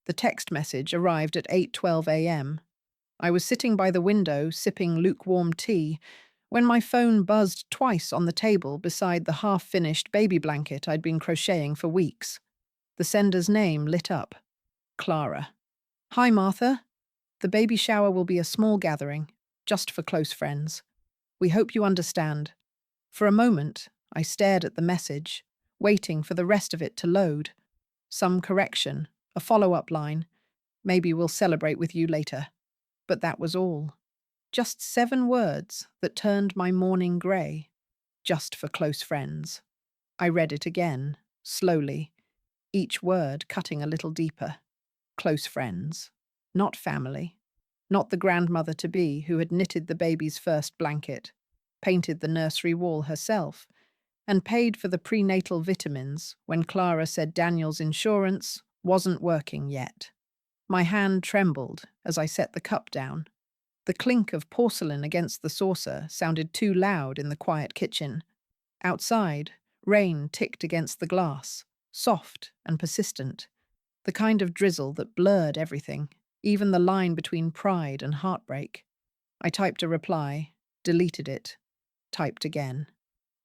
The text message arrived at 8:12 a.m. I was sitting by the window sipping lukewarm tea when my phone buzzed twice on the table beside the half-finished baby blanket I'd been crocheting for weeks. The sender's name lit up. Clara. "Hi, Martha. The baby shower will be a small gathering, just for close friends. We hope you understand." For a moment, I stared at the message, waiting for the rest of it to load. Some correction, a follow-up line. "Maybe we'll celebrate with you later." But that was all. Just 7 words that turned my morning grey. Just for close friends. I read it again, slowly, each word cutting a little deeper. Close friends. Not family. Not the grandmother-to-be who had knitted the baby's first blanket, painted the nursery wall herself, and paid for the prenatal vitamins when Clara said Daniel's insurance wasn't working yet. My hand trembled as I set the cup down. The clink of porcelain against the saucer sounded too loud in the quiet kitchen. Outside, rain ticked against the glass, soft and persistent, the kind of drizzle that blurred everything, even the line between pride and heartbreak. I typed a reply, deleted it, typed again.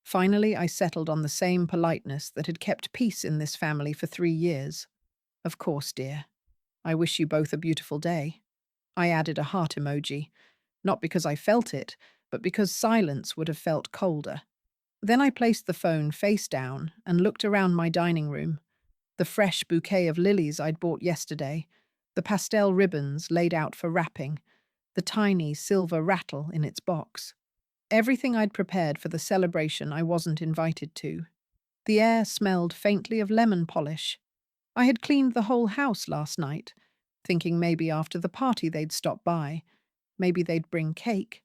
Finally, I settled on the same politeness that had kept peace in this family for 3 years. "Of course, dear. I wish you both a beautiful day." I added a heart emoji, not because I felt it, but because silence would have felt colder. Then I placed the phone face down and looked around my dining room. The fresh bouquet of lilies I'd bought yesterday, the pastel ribbons laid out for wrapping, the tiny silver rattle in its box. Everything I'd prepared for the celebration I wasn't invited to. The air smelled faintly of lemon polish. I had cleaned the whole house last night, thinking maybe after the party they'd stop by. Maybe they'd bring cake.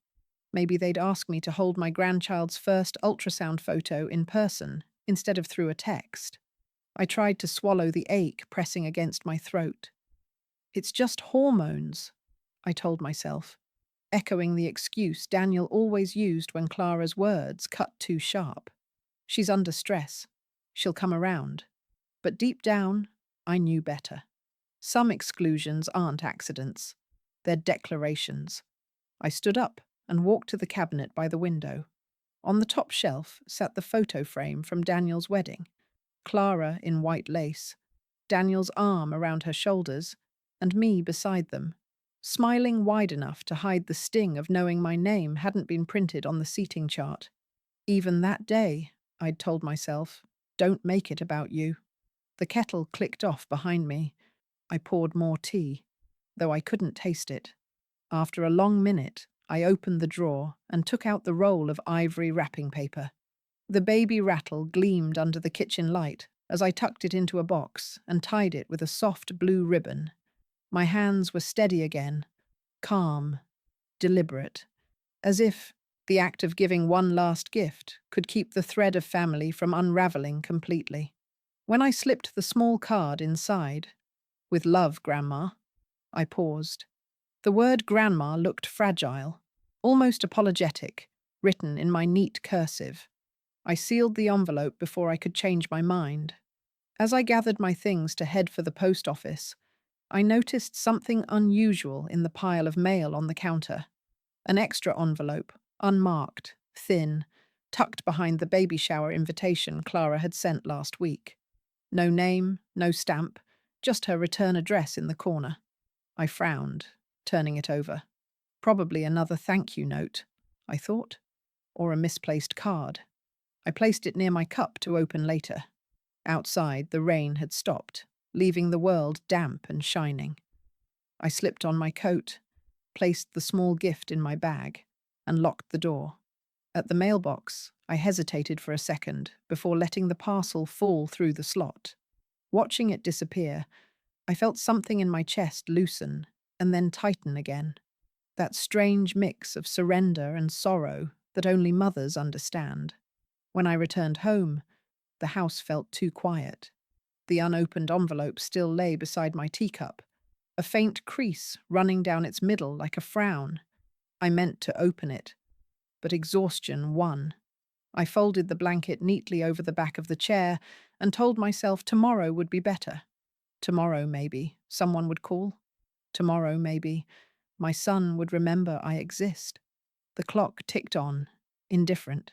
Maybe they'd ask me to hold my grandchild's first ultrasound photo in person instead of through a text. I tried to swallow the ache pressing against my throat. "It's just hormones," I told myself, echoing the excuse Daniel always used when Clara's words cut too sharp. "She's under stress. She'll come around." But deep down, I knew better. Some exclusions aren't accidents. They're declarations. I stood up and walked to the cabinet by the window. On the top shelf sat the photo frame from Daniel's wedding. Clara in white lace, Daniel's arm around her shoulders, and me beside them, smiling wide enough to hide the sting of knowing my name hadn't been printed on the seating chart. Even that day, I'd told myself, "Don't make it about you." The kettle clicked off behind me. I poured more tea, though I couldn't taste it. After a long minute, I opened the drawer and took out the roll of ivory wrapping paper. The baby rattle gleamed under the kitchen light as I tucked it into a box and tied it with a soft blue ribbon. My hands were steady again, calm, deliberate, as if the act of giving one last gift could keep the thread of family from unraveling completely. When I slipped the small card inside, "With love, Grandma," I paused. The word grandma looked fragile, almost apologetic, written in my neat cursive. I sealed the envelope before I could change my mind. As I gathered my things to head for the post office, I noticed something unusual in the pile of mail on the counter. An extra envelope, unmarked, thin, tucked behind the baby shower invitation Clara had sent last week. No name, no stamp, just her return address in the corner. I frowned, turning it over. Probably another thank you note, I thought, or a misplaced card. I placed it near my cup to open later. Outside, the rain had stopped, leaving the world damp and shining. I slipped on my coat, placed the small gift in my bag, and locked the door. At the mailbox, I hesitated for a second before letting the parcel fall through the slot. Watching it disappear, I felt something in my chest loosen and then tighten again. That strange mix of surrender and sorrow that only mothers understand. When I returned home, the house felt too quiet. The unopened envelope still lay beside my teacup, a faint crease running down its middle like a frown. I meant to open it, but exhaustion won. I folded the blanket neatly over the back of the chair and told myself tomorrow would be better. Tomorrow, maybe, someone would call. Tomorrow, maybe, my son would remember I exist. The clock ticked on, indifferent.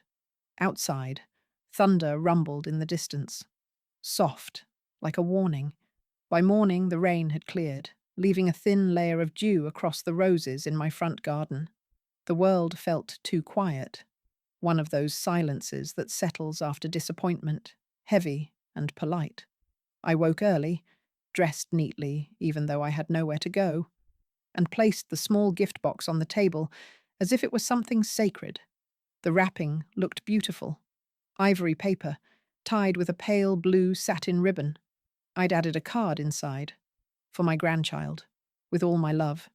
Outside, thunder rumbled in the distance. Soft, like a warning. By morning, the rain had cleared, leaving a thin layer of dew across the roses in my front garden. The world felt too quiet, one of those silences that settles after disappointment, heavy and polite. I woke early, dressed neatly, even though I had nowhere to go, and placed the small gift box on the table as if it was something sacred. The wrapping looked beautiful. Ivory paper, tied with a pale blue satin ribbon. I'd added a card inside. For my grandchild. With all my love.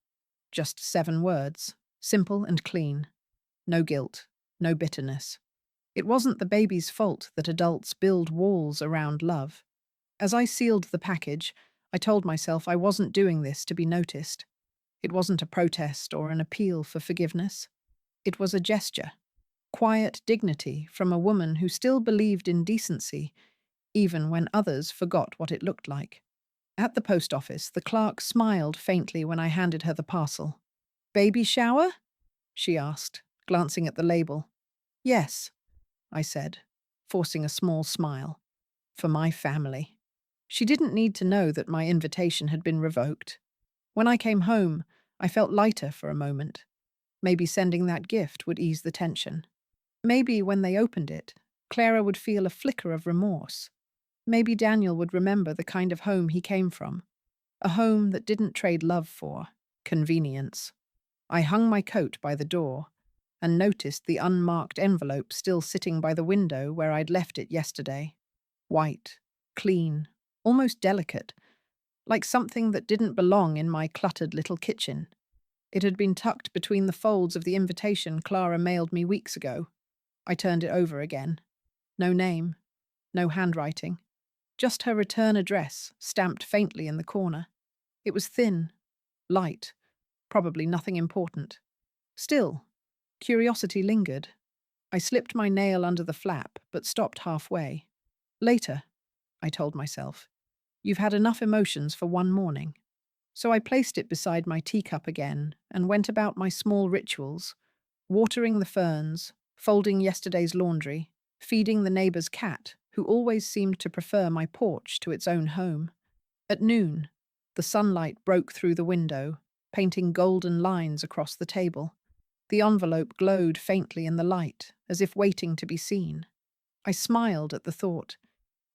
Just 7 words. Simple and clean. No guilt. No bitterness. It wasn't the baby's fault that adults build walls around love. As I sealed the package, I told myself I wasn't doing this to be noticed. It wasn't a protest or an appeal for forgiveness. It was a gesture. Quiet dignity from a woman who still believed in decency, even when others forgot what it looked like. At the post office, the clerk smiled faintly when I handed her the parcel. "Baby shower?" she asked, glancing at the label. "Yes," I said, forcing a small smile. "For my family." She didn't need to know that my invitation had been revoked. When I came home, I felt lighter for a moment. Maybe sending that gift would ease the tension. Maybe when they opened it, Clara would feel a flicker of remorse. Maybe Daniel would remember the kind of home he came from. A home that didn't trade love for convenience. I hung my coat by the door and noticed the unmarked envelope still sitting by the window where I'd left it yesterday. White, clean, almost delicate, like something that didn't belong in my cluttered little kitchen. It had been tucked between the folds of the invitation Clara mailed me weeks ago. I turned it over again. No name, no handwriting. Just her return address, stamped faintly in the corner. It was thin, light, probably nothing important. Still, curiosity lingered. I slipped my nail under the flap, but stopped halfway. Later, I told myself. You've had enough emotions for one morning. So I placed it beside my teacup again and went about my small rituals, watering the ferns, folding yesterday's laundry, feeding the neighbor's cat, who always seemed to prefer my porch to its own home. At noon, the sunlight broke through the window, painting golden lines across the table. The envelope glowed faintly in the light, as if waiting to be seen. I smiled at the thought.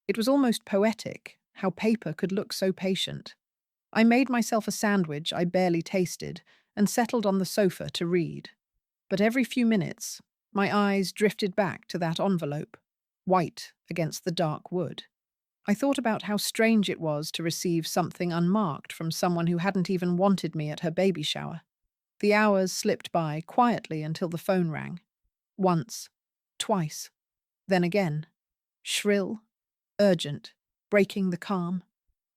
It was almost poetic, how paper could look so patient. I made myself a sandwich I barely tasted and settled on the sofa to read. But every few minutes, my eyes drifted back to that envelope, white against the dark wood. I thought about how strange it was to receive something unmarked from someone who hadn't even wanted me at her baby shower. The hours slipped by quietly until the phone rang. Once, twice, then again. Shrill, urgent, breaking the calm.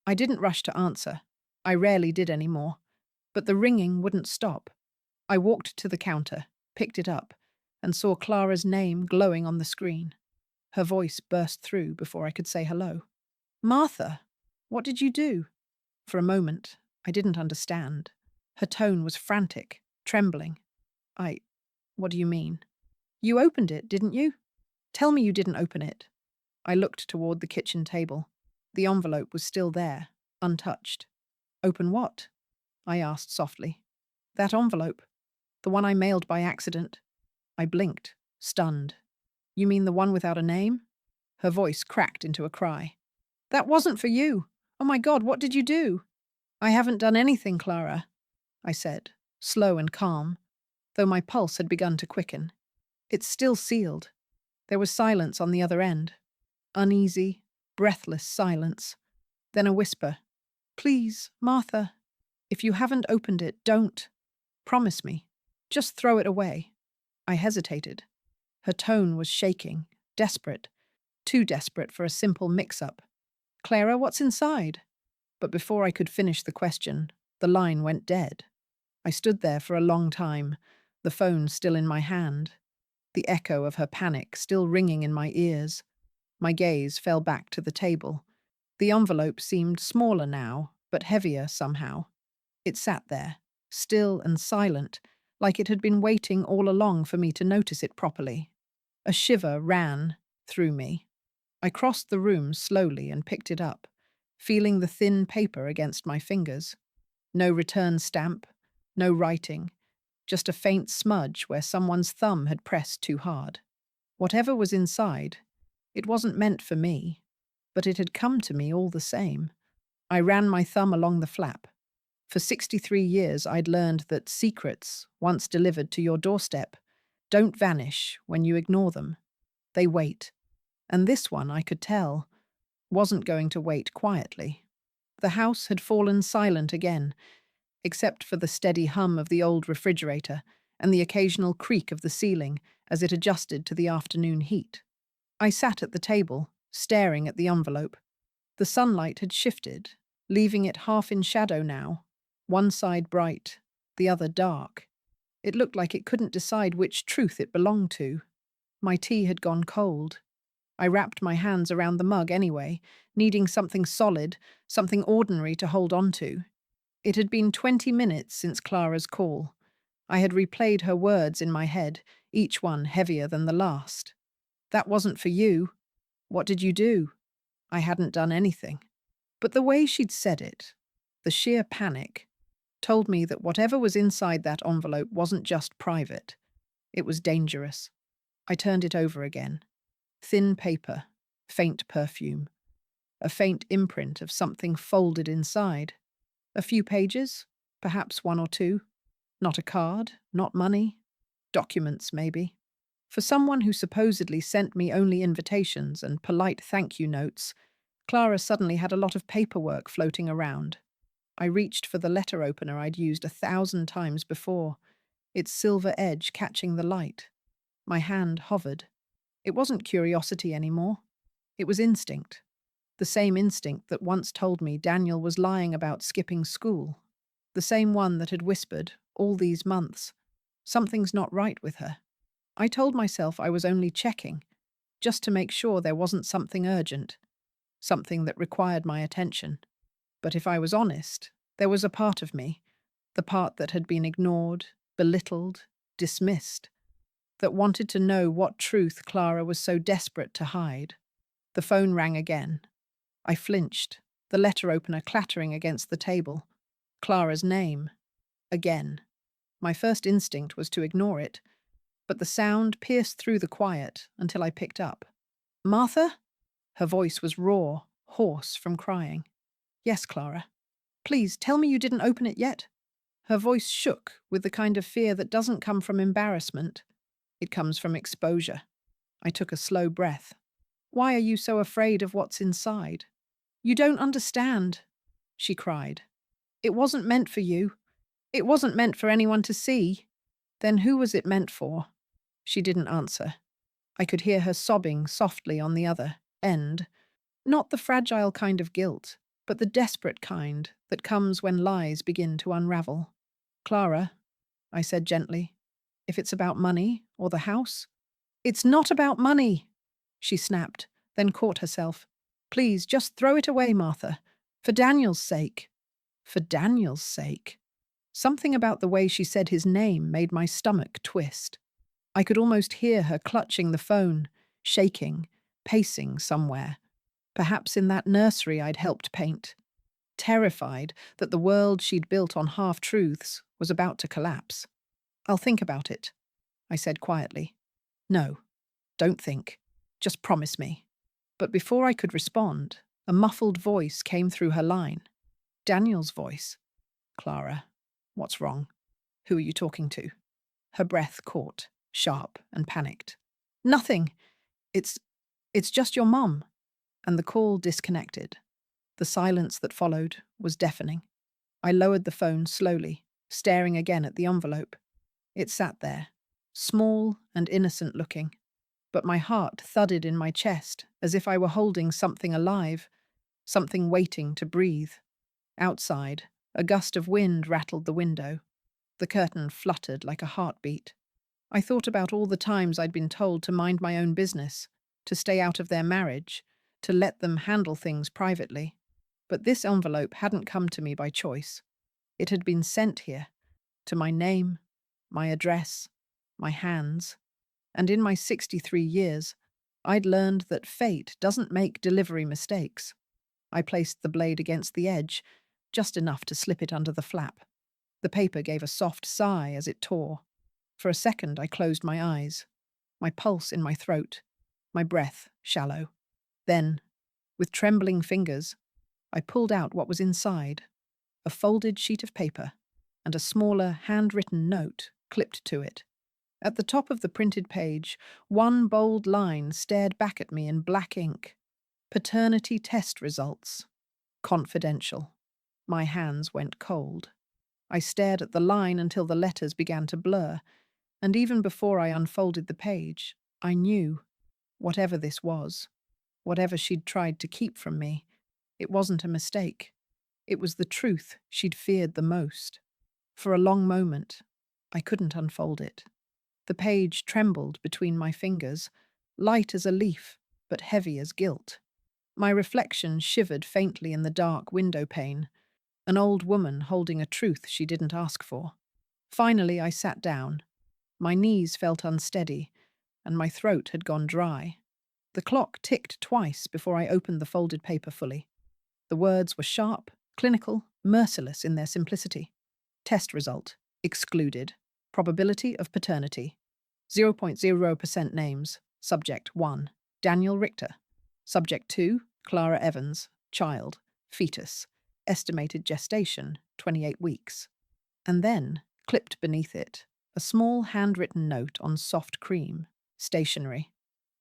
I didn't rush to answer. I rarely did anymore. But the ringing wouldn't stop. I walked to the counter, picked it up, and saw Clara's name glowing on the screen. Her voice burst through before I could say hello. "Martha, what did you do?" For a moment, I didn't understand. Her tone was frantic, trembling. What do you mean? "You opened it, didn't you? Tell me you didn't open it." I looked toward the kitchen table. The envelope was still there, untouched. "Open what?" I asked softly. "That envelope. The one I mailed by accident." I blinked, stunned. "You mean the one without a name?" Her voice cracked into a cry. "That wasn't for you. Oh my God, what did you do?" "I haven't done anything, Clara," I said, slow and calm, though my pulse had begun to quicken. "It's still sealed." There was silence on the other end. Uneasy, breathless silence. Then a whisper. "Please, Martha, if you haven't opened it, don't. Promise me. Just throw it away." I hesitated. Her tone was shaking, desperate, too desperate for a simple mix-up. "Clara, what's inside?" But before I could finish the question, the line went dead. I stood there for a long time, the phone still in my hand, the echo of her panic still ringing in my ears. My gaze fell back to the table, The envelope seemed smaller now, but heavier somehow. It sat there, still and silent, like it had been waiting all along for me to notice it properly. A shiver ran through me. I crossed the room slowly and picked it up, feeling the thin paper against my fingers. No return stamp, no writing, just a faint smudge where someone's thumb had pressed too hard. Whatever was inside, it wasn't meant for me, but it had come to me all the same. I ran my thumb along the flap. For 63 years, I'd learned that secrets, once delivered to your doorstep, don't vanish when you ignore them. They wait. And this one, I could tell, wasn't going to wait quietly. The house had fallen silent again, except for the steady hum of the old refrigerator and the occasional creak of the ceiling as it adjusted to the afternoon heat. I sat at the table, staring at the envelope. The sunlight had shifted, leaving it half in shadow now, one side bright, the other dark. It looked like it couldn't decide which truth it belonged to. My tea had gone cold. I wrapped my hands around the mug anyway, needing something solid, something ordinary to hold on to. It had been 20 minutes since Clara's call. I had replayed her words in my head, each one heavier than the last. That wasn't for you. What did you do? I hadn't done anything. But the way she'd said it, the sheer panic, told me that whatever was inside that envelope wasn't just private. It was dangerous. I turned it over again. Thin paper, faint perfume, a faint imprint of something folded inside. A few pages, perhaps one or two. Not a card, not money. Documents, maybe. For someone who supposedly sent me only invitations and polite thank you notes, Clara suddenly had a lot of paperwork floating around. I reached for the letter opener I'd used 1,000 times before, its silver edge catching the light. My hand hovered. It wasn't curiosity anymore. It was instinct. The same instinct that once told me Daniel was lying about skipping school. The same one that had whispered, all these months, something's not right with her. I told myself I was only checking, just to make sure there wasn't something urgent, something that required my attention. But if I was honest, there was a part of me, the part that had been ignored, belittled, dismissed, that wanted to know what truth Clara was so desperate to hide. The phone rang again. I flinched, the letter opener clattering against the table. Clara's name. Again. My first instinct was to ignore it, but the sound pierced through the quiet until I picked up. "Martha?" Her voice was raw, hoarse from crying. "Yes, Clara. Please, tell me you didn't open it yet." Her voice shook with the kind of fear that doesn't come from embarrassment. It comes from exposure. I took a slow breath. "Why are you so afraid of what's inside?" "You don't understand," she cried. "It wasn't meant for you. It wasn't meant for anyone to see." "Then who was it meant for?" She didn't answer. I could hear her sobbing softly on the other end. Not the fragile kind of guilt, but the desperate kind that comes when lies begin to unravel. "Clara," I said gently, "if it's about money or the house—" "It's not about money," she snapped, then caught herself. "Please, just throw it away, Martha. For Daniel's sake." For Daniel's sake. Something about the way she said his name made my stomach twist. I could almost hear her clutching the phone, shaking, pacing somewhere. Perhaps in that nursery I'd helped paint. Terrified that the world she'd built on half-truths was about to collapse. "I'll think about it," I said quietly. "No, don't think. Just promise me." But before I could respond, a muffled voice came through her line. Daniel's voice. "Clara, what's wrong? Who are you talking to?" Her breath caught, sharp and panicked. "Nothing. It's just your mum." And the call disconnected. The silence that followed was deafening. I lowered the phone slowly, staring again at the envelope. It sat there, small and innocent looking, but my heart thudded in my chest as if I were holding something alive, something waiting to breathe. Outside, a gust of wind rattled the window. The curtain fluttered like a heartbeat. I thought about all the times I'd been told to mind my own business, to stay out of their marriage, to let them handle things privately. But this envelope hadn't come to me by choice. It had been sent here, to my name, my address, my hands, and in my 63 years, I'd learned that fate doesn't make delivery mistakes. I placed the blade against the edge, just enough to slip it under the flap. The paper gave a soft sigh as it tore. For a second, I closed my eyes, my pulse in my throat, my breath shallow. Then, with trembling fingers, I pulled out what was inside, a folded sheet of paper and a smaller handwritten note clipped to it. At the top of the printed page, one bold line stared back at me in black ink. Paternity test results. Confidential. My hands went cold. I stared at the line until the letters began to blur, and even before I unfolded the page, I knew, whatever this was, whatever she'd tried to keep from me, it wasn't a mistake. It was the truth she'd feared the most. For a long moment, I couldn't unfold it. The page trembled between my fingers, light as a leaf, but heavy as guilt. My reflection shivered faintly in the dark window pane, an old woman holding a truth she didn't ask for. Finally, I sat down. My knees felt unsteady, and my throat had gone dry. The clock ticked twice before I opened the folded paper fully. The words were sharp, clinical, merciless in their simplicity. Test result: excluded. Probability of paternity: 0.0% names. Subject 1, Daniel Richter. Subject 2, Clara Evans. Child, fetus. Estimated gestation, 28 weeks. And then, clipped beneath it, a small handwritten note on soft cream, stationery.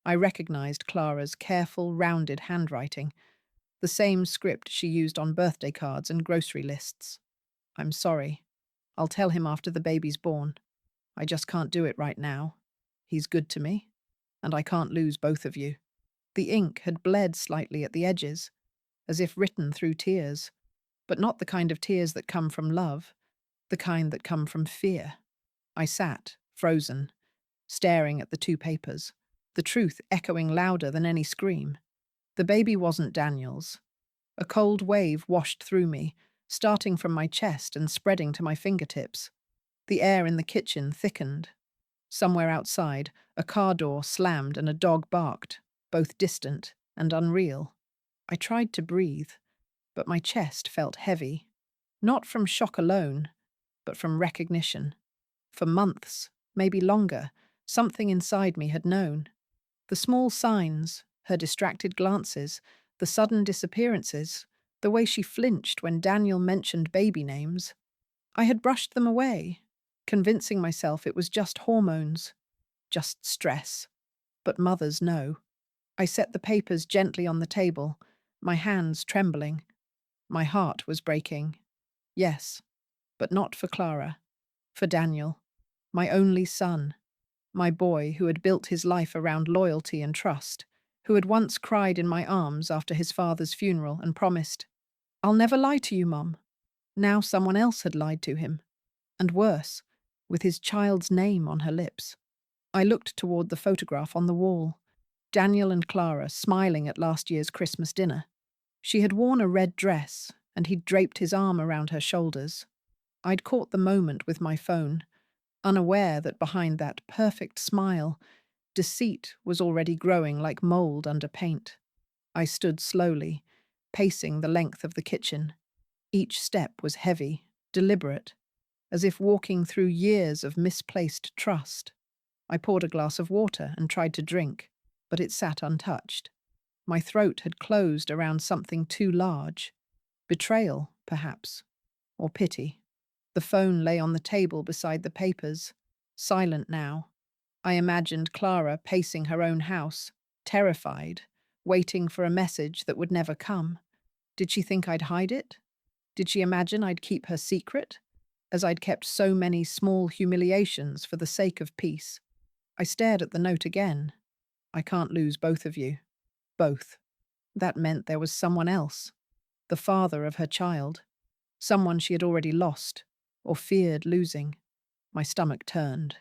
I recognized Clara's careful, rounded handwriting, the same script she used on birthday cards and grocery lists. I'm sorry. I'll tell him after the baby's born. I just can't do it right now. He's good to me, and I can't lose both of you. The ink had bled slightly at the edges, as if written through tears, but not the kind of tears that come from love, the kind that come from fear. I sat, frozen, staring at the two papers, the truth echoing louder than any scream. The baby wasn't Daniel's. A cold wave washed through me, starting from my chest and spreading to my fingertips. The air in the kitchen thickened. Somewhere outside, a car door slammed and a dog barked, both distant and unreal. I tried to breathe, but my chest felt heavy, not from shock alone, but from recognition. For months, maybe longer, something inside me had known. The small signs, her distracted glances, the sudden disappearances, the way she flinched when Daniel mentioned baby names. I had brushed them away, convincing myself it was just hormones, just stress. But mothers know. I set the papers gently on the table, my hands trembling. My heart was breaking. Yes, but not for Clara. For Daniel, my only son. My boy who had built his life around loyalty and trust, who had once cried in my arms after his father's funeral and promised, "I'll never lie to you, Mum." Now someone else had lied to him. And worse, with his child's name on her lips. I looked toward the photograph on the wall. Daniel and Clara smiling at last year's Christmas dinner. She had worn a red dress, and he'd draped his arm around her shoulders. I'd caught the moment with my phone, unaware that behind that perfect smile, deceit was already growing like mold under paint. I stood slowly, pacing the length of the kitchen. Each step was heavy, deliberate, as if walking through years of misplaced trust. I poured a glass of water and tried to drink, but it sat untouched. My throat had closed around something too large. Betrayal, perhaps, or pity. The phone lay on the table beside the papers, silent now. I imagined Clara pacing her own house, terrified, waiting for a message that would never come. Did she think I'd hide it? Did she imagine I'd keep her secret, as I'd kept so many small humiliations for the sake of peace? I stared at the note again. I can't lose both of you. Both. That meant there was someone else. The father of her child. Someone she had already lost, or feared losing. My stomach turned.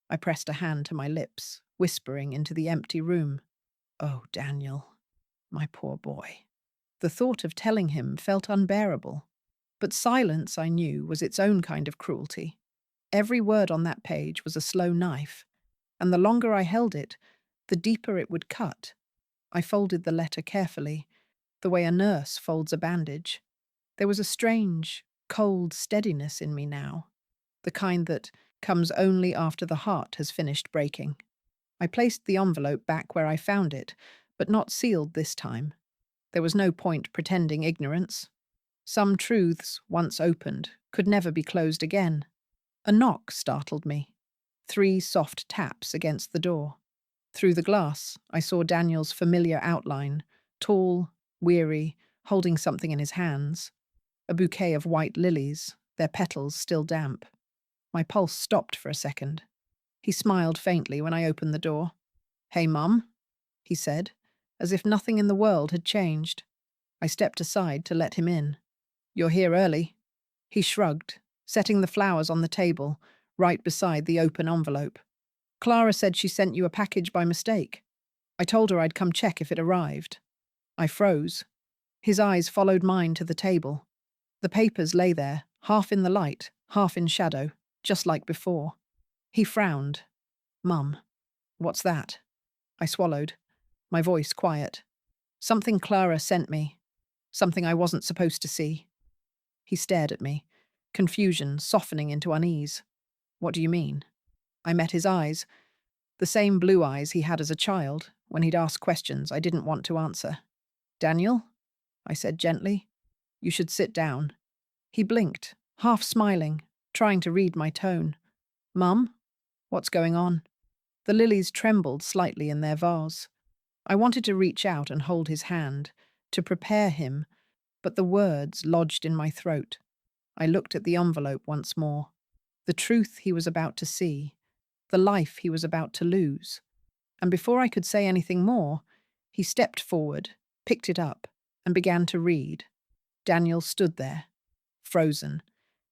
I pressed a hand to my lips, whispering into the empty room, "Oh, Daniel." My poor boy. The thought of telling him felt unbearable. But silence, I knew, was its own kind of cruelty. Every word on that page was a slow knife, and the longer I held it, the deeper it would cut. I folded the letter carefully, the way a nurse folds a bandage. There was a strange, cold steadiness in me now, the kind that comes only after the heart has finished breaking. I placed the envelope back where I found it, but not sealed this time. There was no point pretending ignorance. Some truths, once opened, could never be closed again. A knock startled me. 3 soft taps against the door. Through the glass, I saw Daniel's familiar outline, tall, weary, holding something in his hands. A bouquet of white lilies, their petals still damp. My pulse stopped for a second. He smiled faintly when I opened the door. "Hey, Mum," he said, as if nothing in the world had changed. I stepped aside to let him in. "You're here early." He shrugged, setting the flowers on the table, right beside the open envelope. "Clara said she sent you a package by mistake. I told her I'd come check if it arrived." I froze. His eyes followed mine to the table. The papers lay there, half in the light, half in shadow, just like before. He frowned. "Mum, what's that?" I swallowed, my voice quiet. "Something Clara sent me. Something I wasn't supposed to see." He stared at me, confusion softening into unease. "What do you mean?" I met his eyes, the same blue eyes he had as a child, when he'd ask questions I didn't want to answer. "Daniel," I said gently, "you should sit down." He blinked, half smiling, trying to read my tone. "Mum, what's going on?" The lilies trembled slightly in their vase. I wanted to reach out and hold his hand, to prepare him, but the words lodged in my throat. I looked at the envelope once more. The truth he was about to see, the life he was about to lose. And before I could say anything more, he stepped forward, picked it up, and began to read. Daniel stood there, frozen,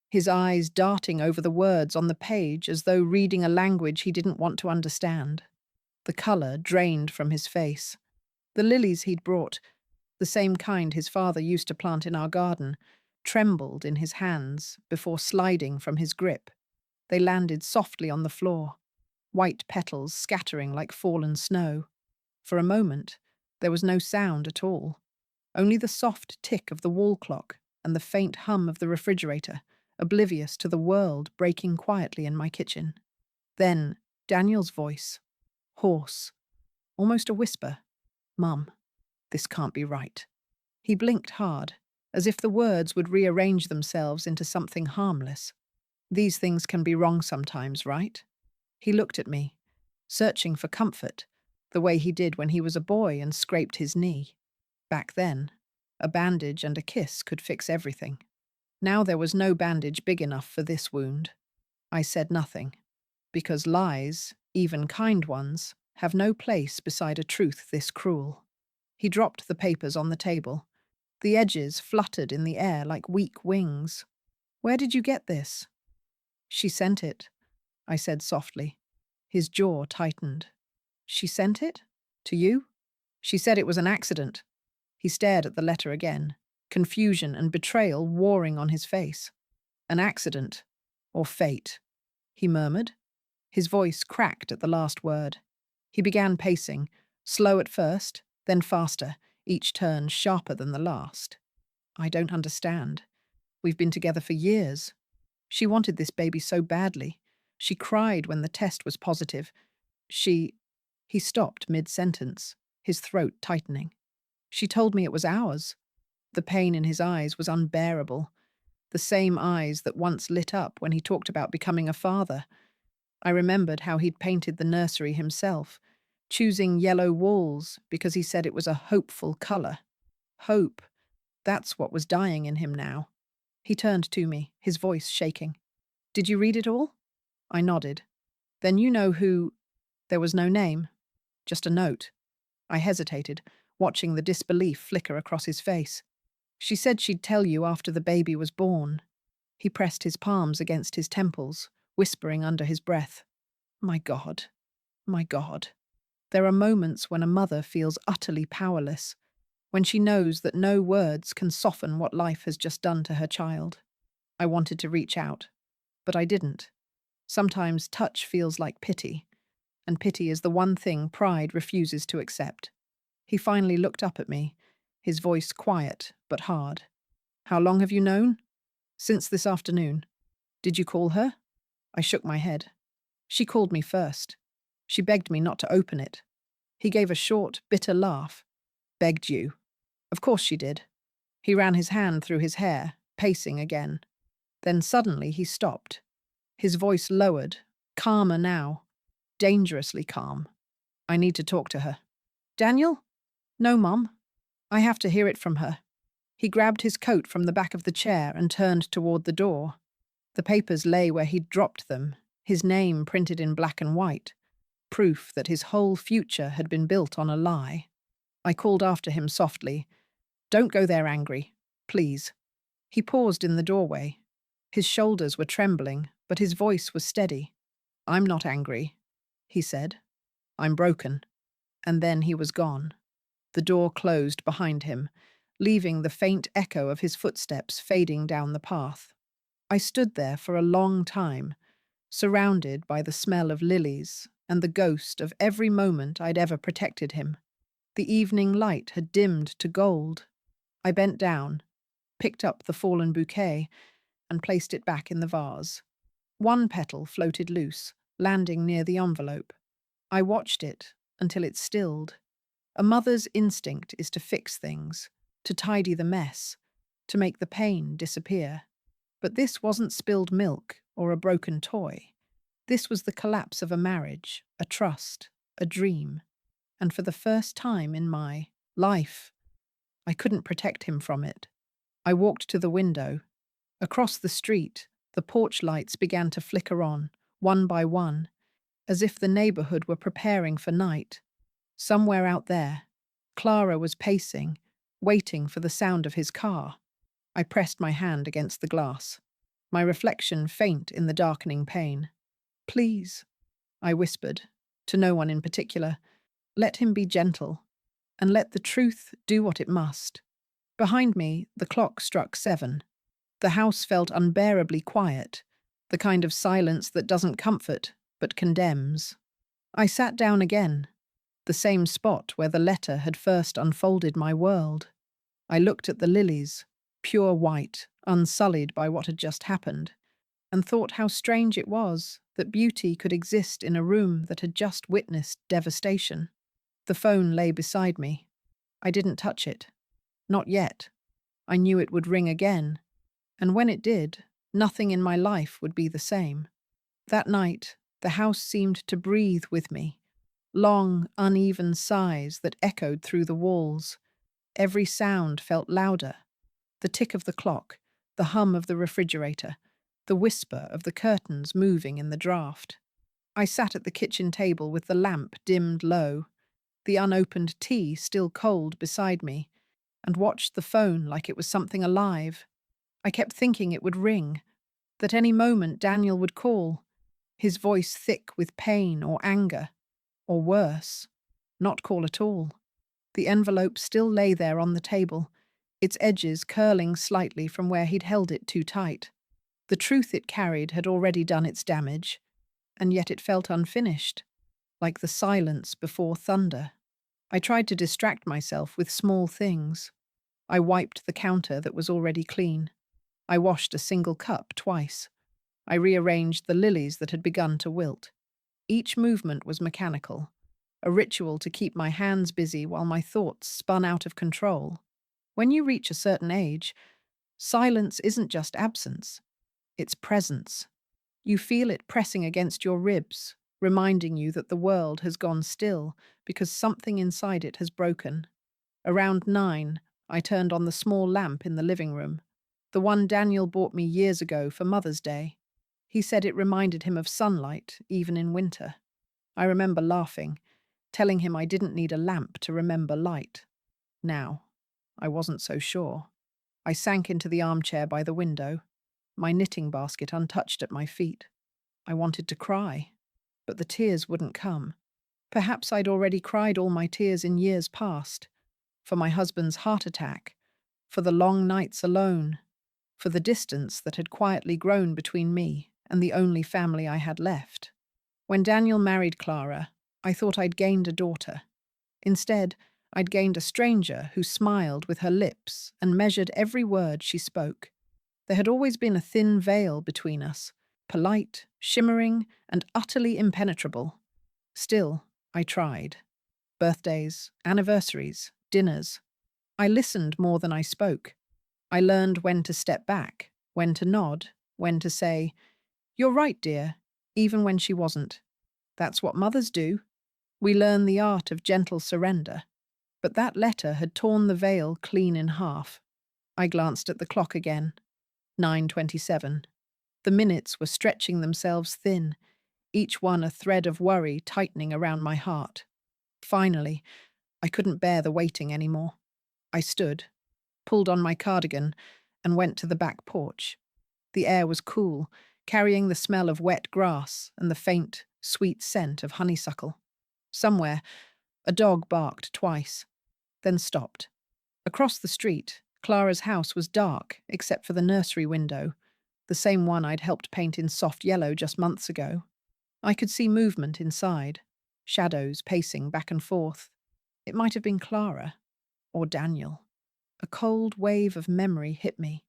his eyes darting over the words on the page as though reading a language he didn't want to understand. The colour drained from his face. The lilies he'd brought, the same kind his father used to plant in our garden, trembled in his hands before sliding from his grip. They landed softly on the floor, white petals scattering like fallen snow. For a moment, there was no sound at all, only the soft tick of the wall clock and the faint hum of the refrigerator, oblivious to the world breaking quietly in my kitchen. Then, Daniel's voice, hoarse, almost a whisper. "Mum, this can't be right." He blinked hard, as if the words would rearrange themselves into something harmless. "These things can be wrong sometimes, right?" He looked at me, searching for comfort, the way he did when he was a boy and scraped his knee. Back then, a bandage and a kiss could fix everything. Now there was no bandage big enough for this wound. I said nothing, because lies, even kind ones, have no place beside a truth this cruel. He dropped the papers on the table. The edges fluttered in the air like weak wings. "Where did you get this?" "She sent it," I said softly. His jaw tightened. "She sent it? To you?" "She said it was an accident." He stared at the letter again, confusion and betrayal warring on his face. "An accident. Or fate," he murmured. His voice cracked at the last word. He began pacing, slow at first, then faster, each turn sharper than the last. "I don't understand. We've been together for years. She wanted this baby so badly. She cried when the test was positive. She—" He stopped mid-sentence, his throat tightening. "She told me it was ours." The pain in his eyes was unbearable. The same eyes that once lit up when he talked about becoming a father. I remembered how he'd painted the nursery himself, choosing yellow walls because he said it was a hopeful colour. Hope. That's what was dying in him now. He turned to me, his voice shaking. "Did you read it all?" I nodded. "Then you know who—" There was no name, just a note. I hesitated, watching the disbelief flicker across his face. "She said she'd tell you after the baby was born." He pressed his palms against his temples, whispering under his breath. My God. There are moments when a mother feels utterly powerless. when she knows that no words can soften what life has just done to her child. I wanted to reach out, but I didn't. Sometimes touch feels like pity, and pity is the one thing pride refuses to accept. He finally looked up at me, his voice quiet but hard. "How long have you known?" "Since this afternoon." "Did you call her?" I shook my head. "She called me first. She begged me not to open it." He gave a short, bitter laugh. "Begged you?" "Of course she did." He ran his hand through his hair, pacing again. Then suddenly he stopped. His voice lowered, calmer now, dangerously calm. "I need to talk to her." "Daniel?" "No, Mum. I have to hear it from her." He grabbed his coat from the back of the chair and turned toward the door. The papers lay where he'd dropped them, his name printed in black and white, proof that his whole future had been built on a lie. I called after him softly, "Don't go there angry, please." He paused in the doorway. His shoulders were trembling, but his voice was steady. "I'm not angry," he said. "I'm broken." And then he was gone. The door closed behind him, leaving the faint echo of his footsteps fading down the path. I stood there for a long time, surrounded by the smell of lilies and the ghost of every moment I'd ever protected him. The evening light had dimmed to gold. I bent down, picked up the fallen bouquet, and placed it back in the vase. One petal floated loose, landing near the envelope. I watched it until it stilled. A mother's instinct is to fix things, to tidy the mess, to make the pain disappear. But this wasn't spilled milk or a broken toy. This was the collapse of a marriage, a trust, a dream. And for the first time in my life, I couldn't protect him from it. I walked to the window. Across the street, the porch lights began to flicker on, one by one, as if the neighborhood were preparing for night. Somewhere out there, Clara was pacing, waiting for the sound of his car. I pressed my hand against the glass, my reflection faint in the darkening pane. "Please," I whispered, to no one in particular, "let him be gentle, and let the truth do what it must." Behind me, the clock struck 7. The house felt unbearably quiet, the kind of silence that doesn't comfort, but condemns. I sat down again, the same spot where the letter had first unfolded my world. I looked at the lilies, pure white, unsullied by what had just happened, and thought how strange it was that beauty could exist in a room that had just witnessed devastation. The phone lay beside me. I didn't touch it. Not yet. I knew it would ring again, and when it did, nothing in my life would be the same. That night, the house seemed to breathe with me, long, uneven sighs that echoed through the walls. Every sound felt louder. The tick of the clock, the hum of the refrigerator, the whisper of the curtains moving in the draught. I sat at the kitchen table with the lamp dimmed low, the unopened tea still cold beside me, and watched the phone like it was something alive. I kept thinking it would ring, that any moment Daniel would call, his voice thick with pain or anger, or worse, not call at all. The envelope still lay there on the table, its edges curling slightly from where he'd held it too tight. The truth it carried had already done its damage, and yet it felt unfinished, like the silence before thunder. I tried to distract myself with small things. I wiped the counter that was already clean. I washed a single cup twice. I rearranged the lilies that had begun to wilt. Each movement was mechanical, a ritual to keep my hands busy while my thoughts spun out of control. When you reach a certain age, silence isn't just absence, it's presence. You feel it pressing against your ribs, reminding you that the world has gone still because something inside it has broken. Around 9, I turned on the small lamp in the living room, the one Daniel bought me years ago for Mother's Day. He said it reminded him of sunlight, even in winter. I remember laughing, telling him I didn't need a lamp to remember light. Now, I wasn't so sure. I sank into the armchair by the window, my knitting basket untouched at my feet. I wanted to cry, but the tears wouldn't come. Perhaps I'd already cried all my tears in years past, for my husband's heart attack, for the long nights alone, for the distance that had quietly grown between me and the only family I had left. When Daniel married Clara, I thought I'd gained a daughter. Instead, I'd gained a stranger who smiled with her lips and measured every word she spoke. There had always been a thin veil between us, polite, shimmering, and utterly impenetrable. Still, I tried. Birthdays, anniversaries, dinners. I listened more than I spoke. I learned when to step back, when to nod, when to say, "You're right, dear," even when she wasn't. That's what mothers do. We learn the art of gentle surrender. But that letter had torn the veil clean in half. I glanced at the clock again. 9:27. The minutes were stretching themselves thin, each one a thread of worry tightening around my heart. Finally, I couldn't bear the waiting anymore. I stood, pulled on my cardigan, and went to the back porch. The air was cool, carrying the smell of wet grass and the faint, sweet scent of honeysuckle. Somewhere, a dog barked twice, then stopped. Across the street, Clara's house was dark except for the nursery window, the same one I'd helped paint in soft yellow just months ago. I could see movement inside, shadows pacing back and forth. It might have been Clara, or Daniel. A cold wave of memory hit me.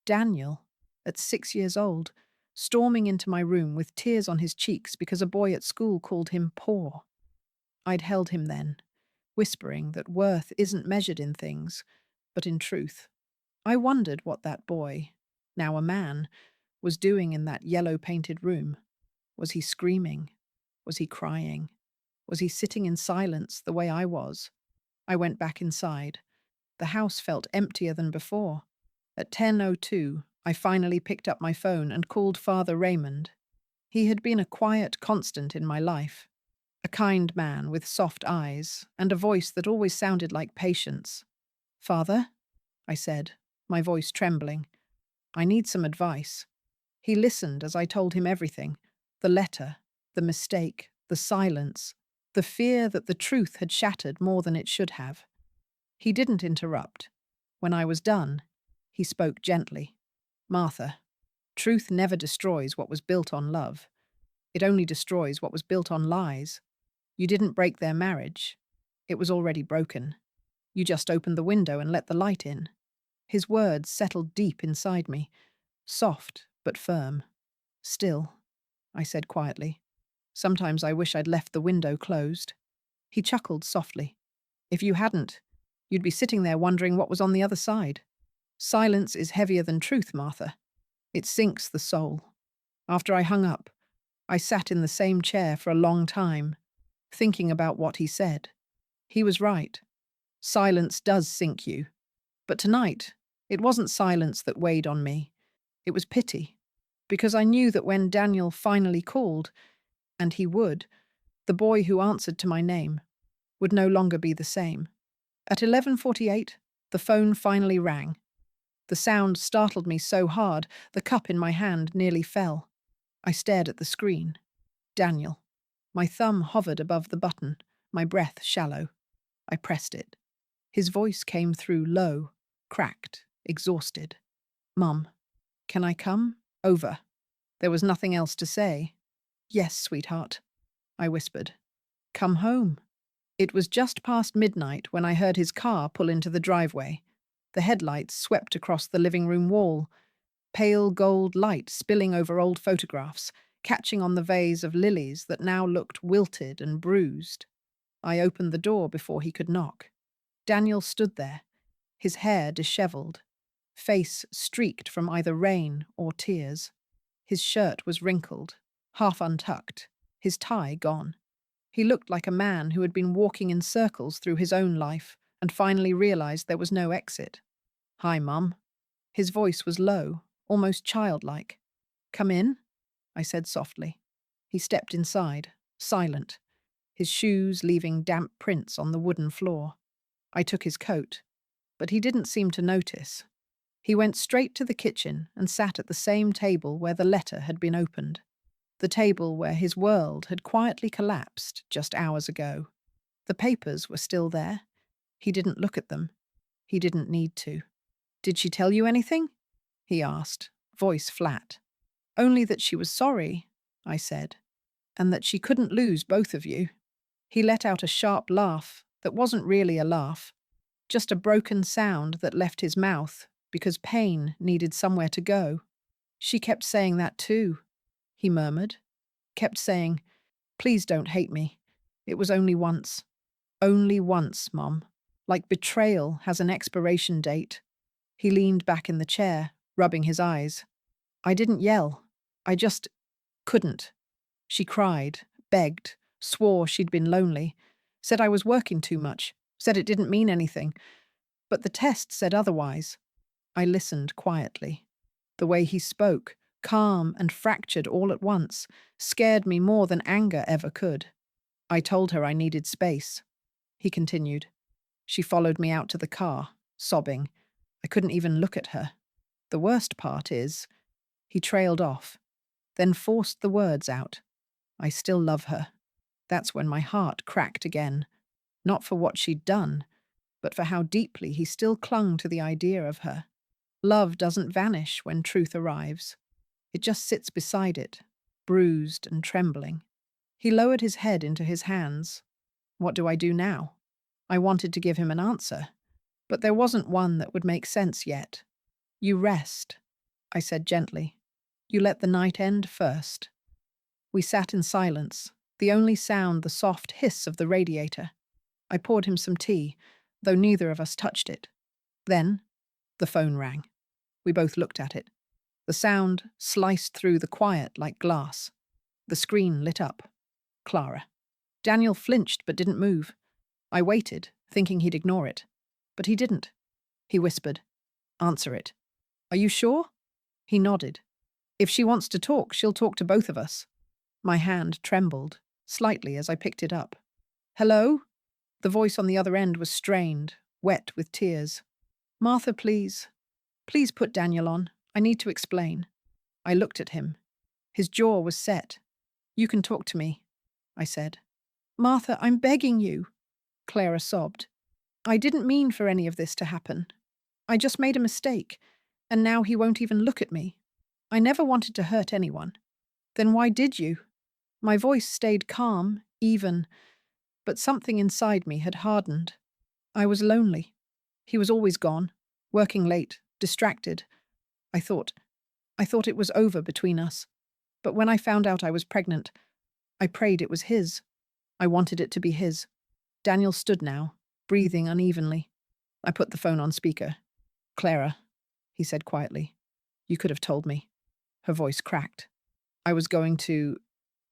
Daniel, at 6 years old, storming into my room with tears on his cheeks because a boy at school called him poor. I'd held him then, whispering that worth isn't measured in things, but in truth. I wondered what that boy, now a man, was doing in that yellow-painted room. Was he screaming? Was he crying? Was he sitting in silence the way I was? I went back inside. The house felt emptier than before. At 10:02, I finally picked up my phone and called Father Raymond. He had been a quiet constant in my life, a kind man with soft eyes and a voice that always sounded like patience. "Father?" I said, my voice trembling. "I need some advice." He listened as I told him everything: the letter, the mistake, the silence, the fear that the truth had shattered more than it should have. He didn't interrupt. When I was done, he spoke gently. "Martha, truth never destroys what was built on love. It only destroys what was built on lies. You didn't break their marriage. It was already broken. You just opened the window and let the light in." His words settled deep inside me, soft but firm. "Still," I said quietly, "sometimes I wish I'd left the window closed." He chuckled softly. "If you hadn't, you'd be sitting there wondering what was on the other side. Silence is heavier than truth, Martha. It sinks the soul." After I hung up, I sat in the same chair for a long time, thinking about what he said. He was right. Silence does sink you. But tonight, it wasn't silence that weighed on me. It was pity, because I knew that when Daniel finally called, and he would, the boy who answered to my name would no longer be the same. At 11:48, the phone finally rang. The sound startled me so hard, the cup in my hand nearly fell. I stared at the screen. Daniel. My thumb hovered above the button, my breath shallow. I pressed it. His voice came through low, cracked, exhausted. "Mum, can I come over?" There was nothing else to say. "Yes, sweetheart," I whispered. "Come home." It was just past midnight when I heard his car pull into the driveway. The headlights swept across the living room wall, pale gold light spilling over old photographs, catching on the vase of lilies that now looked wilted and bruised. I opened the door before he could knock. Daniel stood there, his hair disheveled, face streaked from either rain or tears. His shirt was wrinkled, half untucked, his tie gone. He looked like a man who had been walking in circles through his own life and finally realized there was no exit. "Hi, Mum." His voice was low, almost childlike. "Come in," I said softly. He stepped inside, silent, his shoes leaving damp prints on the wooden floor. I took his coat, but he didn't seem to notice. He went straight to the kitchen and sat at the same table where the letter had been opened, the table where his world had quietly collapsed just hours ago. The papers were still there, He didn't look at them. He didn't need to. Did she tell you anything? He asked, voice flat. Only that she was sorry, I said, and that she couldn't lose both of you. He let out a sharp laugh that wasn't really a laugh, just a broken sound that left his mouth because pain needed somewhere to go. She kept saying that too, he murmured. Kept saying, please don't hate me. It was only once. Only once, Mom. Like betrayal has an expiration date. He leaned back in the chair, rubbing his eyes. I didn't yell. I just couldn't. She cried, begged, swore she'd been lonely, said I was working too much, said it didn't mean anything. But the test said otherwise. I listened quietly. The way he spoke, calm and fractured all at once, scared me more than anger ever could. I told her I needed space. He continued. She followed me out to the car, sobbing. I couldn't even look at her. The worst part is, he trailed off, then forced the words out. I still love her. That's when my heart cracked again, not for what she'd done, but for how deeply he still clung to the idea of her. Love doesn't vanish when truth arrives. It just sits beside it, bruised and trembling. He lowered his head into his hands. What do I do now? I wanted to give him an answer, but there wasn't one that would make sense yet. You rest, I said gently. You let the night end first. We sat in silence, the only sound the soft hiss of the radiator. I poured him some tea, though neither of us touched it. Then, the phone rang. We both looked at it. The sound sliced through the quiet like glass. The screen lit up. Clara. Daniel flinched but didn't move. I waited, thinking he'd ignore it. But he didn't. He whispered, answer it. Are you sure? He nodded. If she wants to talk, she'll talk to both of us. My hand trembled, slightly as I picked it up. Hello? The voice on the other end was strained, wet with tears. Martha, please. Please put Daniel on. I need to explain. I looked at him. His jaw was set. You can talk to me, I said. Martha, I'm begging you, Clara sobbed. I didn't mean for any of this to happen. I just made a mistake, and now he won't even look at me. I never wanted to hurt anyone. Then why did you? My voice stayed calm, even, but something inside me had hardened. I was lonely. He was always gone, working late, distracted. I thought it was over between us. But when I found out I was pregnant, I prayed it was his. I wanted it to be his. Daniel stood now, breathing unevenly. I put the phone on speaker. Clara, he said quietly, you could have told me. Her voice cracked. I was going to,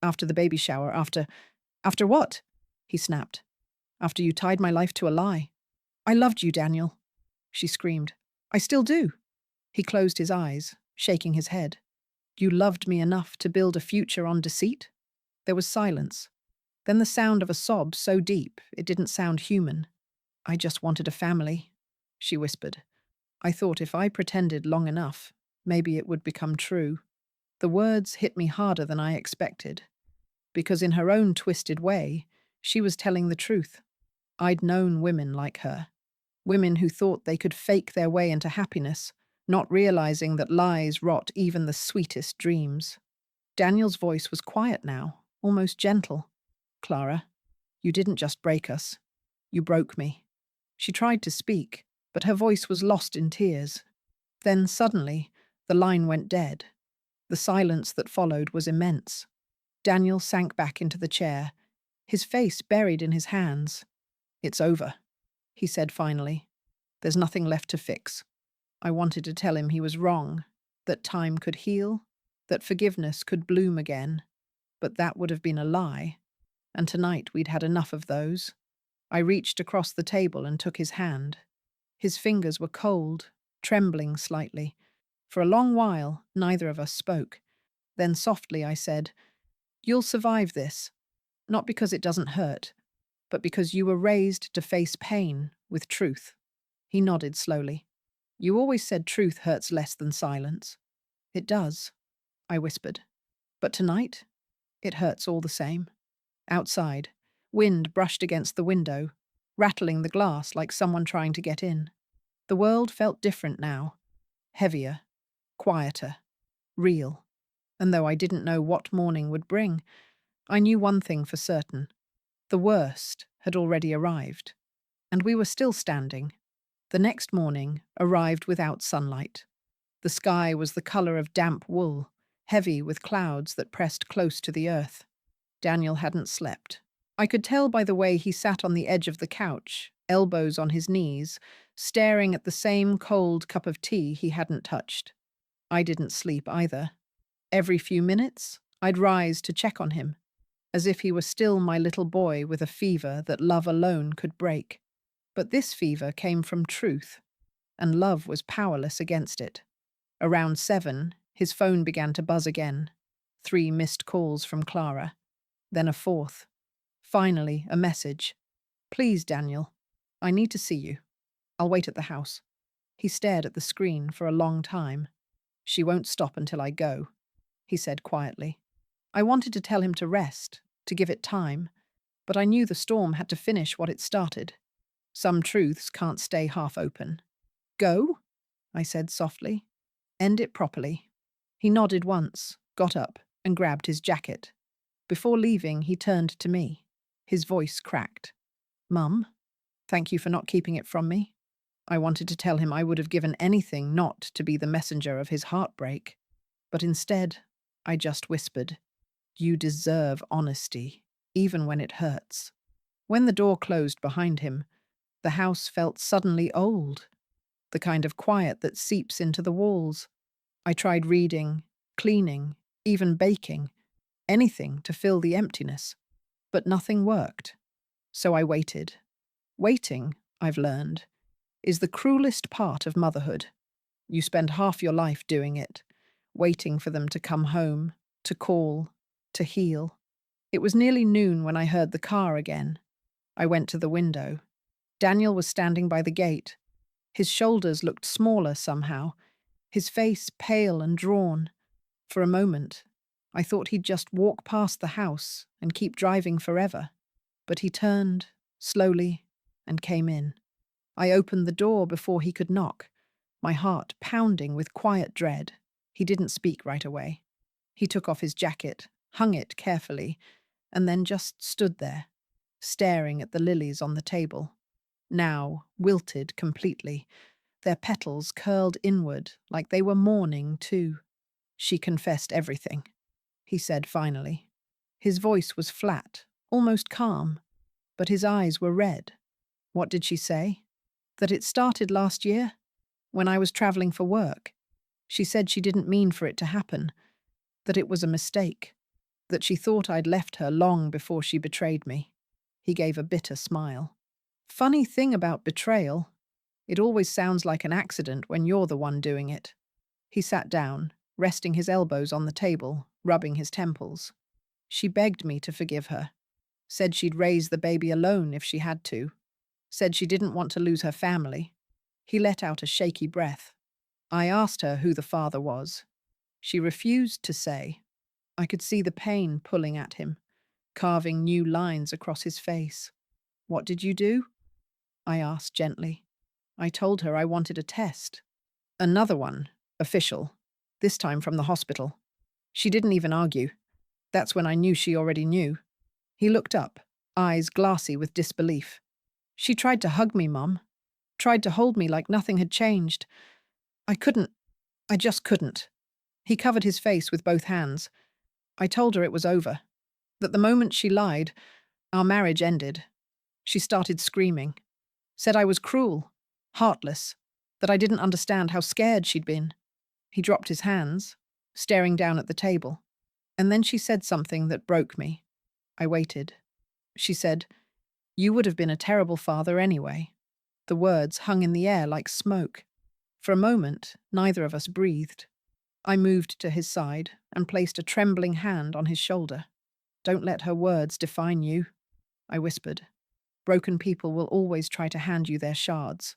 after the baby shower, after what? He snapped. After you tied my life to a lie. I loved you, Daniel, she screamed. I still do. He closed his eyes, shaking his head. You loved me enough to build a future on deceit? There was silence. Then the sound of a sob so deep it didn't sound human. I just wanted a family, she whispered. I thought if I pretended long enough, maybe it would become true. The words hit me harder than I expected, because in her own twisted way, she was telling the truth. I'd known women like her, women who thought they could fake their way into happiness, not realizing that lies rot even the sweetest dreams. Daniel's voice was quiet now, almost gentle. Clara, you didn't just break us. You broke me. She tried to speak, but her voice was lost in tears. Then suddenly, the line went dead. The silence that followed was immense. Daniel sank back into the chair, his face buried in his hands. It's over, he said finally. There's nothing left to fix. I wanted to tell him he was wrong, that time could heal, that forgiveness could bloom again. But that would have been a lie, and tonight we'd had enough of those. I reached across the table and took his hand. His fingers were cold, trembling slightly. For a long while, neither of us spoke. Then softly I said, You'll survive this, not because it doesn't hurt, but because you were raised to face pain with truth. He nodded slowly. You always said truth hurts less than silence. It does, I whispered. But tonight, it hurts all the same. Outside, wind brushed against the window. rattling the glass like someone trying to get in. The world felt different now, heavier, quieter, real. And though I didn't know what morning would bring, I knew one thing for certain. The worst had already arrived. And we were still standing. The next morning arrived without sunlight. The sky was the color of damp wool, heavy with clouds that pressed close to the earth. Daniel hadn't slept. I could tell by the way he sat on the edge of the couch, elbows on his knees, staring at the same cold cup of tea he hadn't touched. I didn't sleep either. Every few minutes, I'd rise to check on him, as if he were still my little boy with a fever that love alone could break. But this fever came from truth, and love was powerless against it. Around 7, his phone began to buzz again. 3 missed calls from Clara, then a fourth. Finally, a message. "Please, Daniel, I need to see you. I'll wait at the house." He stared at the screen for a long time. "She won't stop until I go," he said quietly. I wanted to tell him to rest, to give it time, but I knew the storm had to finish what it started. Some truths can't stay half open. "Go?" I said softly. "End it properly." He nodded once, got up, and grabbed his jacket. Before leaving, he turned to me. His voice cracked. "Mum, thank you for not keeping it from me." I wanted to tell him I would have given anything not to be the messenger of his heartbreak. But instead, I just whispered, "You deserve honesty, even when it hurts." When the door closed behind him, the house felt suddenly old, the kind of quiet that seeps into the walls. I tried reading, cleaning, even baking, anything to fill the emptiness, but nothing worked. So I waited. Waiting, I've learned, is the cruelest part of motherhood. You spend half your life doing it, waiting for them to come home, to call, to heal. It was nearly noon when I heard the car again. I went to the window. Daniel was standing by the gate. His shoulders looked smaller somehow, his face pale and drawn. For a moment, I thought he'd just walk past the house and keep driving forever. But he turned, slowly, and came in. I opened the door before he could knock, my heart pounding with quiet dread. He didn't speak right away. He took off his jacket, hung it carefully, and then just stood there, staring at the lilies on the table. Now wilted completely, their petals curled inward like they were mourning too. "She confessed everything," he said finally. His voice was flat, almost calm, but his eyes were red. "What did she say?" "That it started last year, when I was traveling for work. She said she didn't mean for it to happen, that it was a mistake, that she thought I'd left her long before she betrayed me." He gave a bitter smile. "Funny thing about betrayal, it always sounds like an accident when you're the one doing it." He sat down, resting his elbows on the table, rubbing his temples. "She begged me to forgive her. Said she'd raise the baby alone if she had to. Said she didn't want to lose her family." He let out a shaky breath. "I asked her who the father was. She refused to say." I could see the pain pulling at him, carving new lines across his face. "What did you do?" I asked gently. "I told her I wanted a test. Another one, official, this time from the hospital." She didn't even argue. That's when I knew she already knew. He looked up, eyes glassy with disbelief. "She tried to hug me, Mum. Tried to hold me like nothing had changed. I couldn't. I just couldn't." He covered his face with both hands. "I told her it was over. That the moment she lied, our marriage ended. She started screaming. Said I was cruel, heartless, that I didn't understand how scared she'd been." He dropped his hands, staring down at the table. "And then she said something that broke me." I waited. She said, "You would have been a terrible father anyway." The words hung in the air like smoke. For a moment, neither of us breathed. I moved to his side and placed a trembling hand on his shoulder. "Don't let her words define you," I whispered. "Broken people will always try to hand you their shards."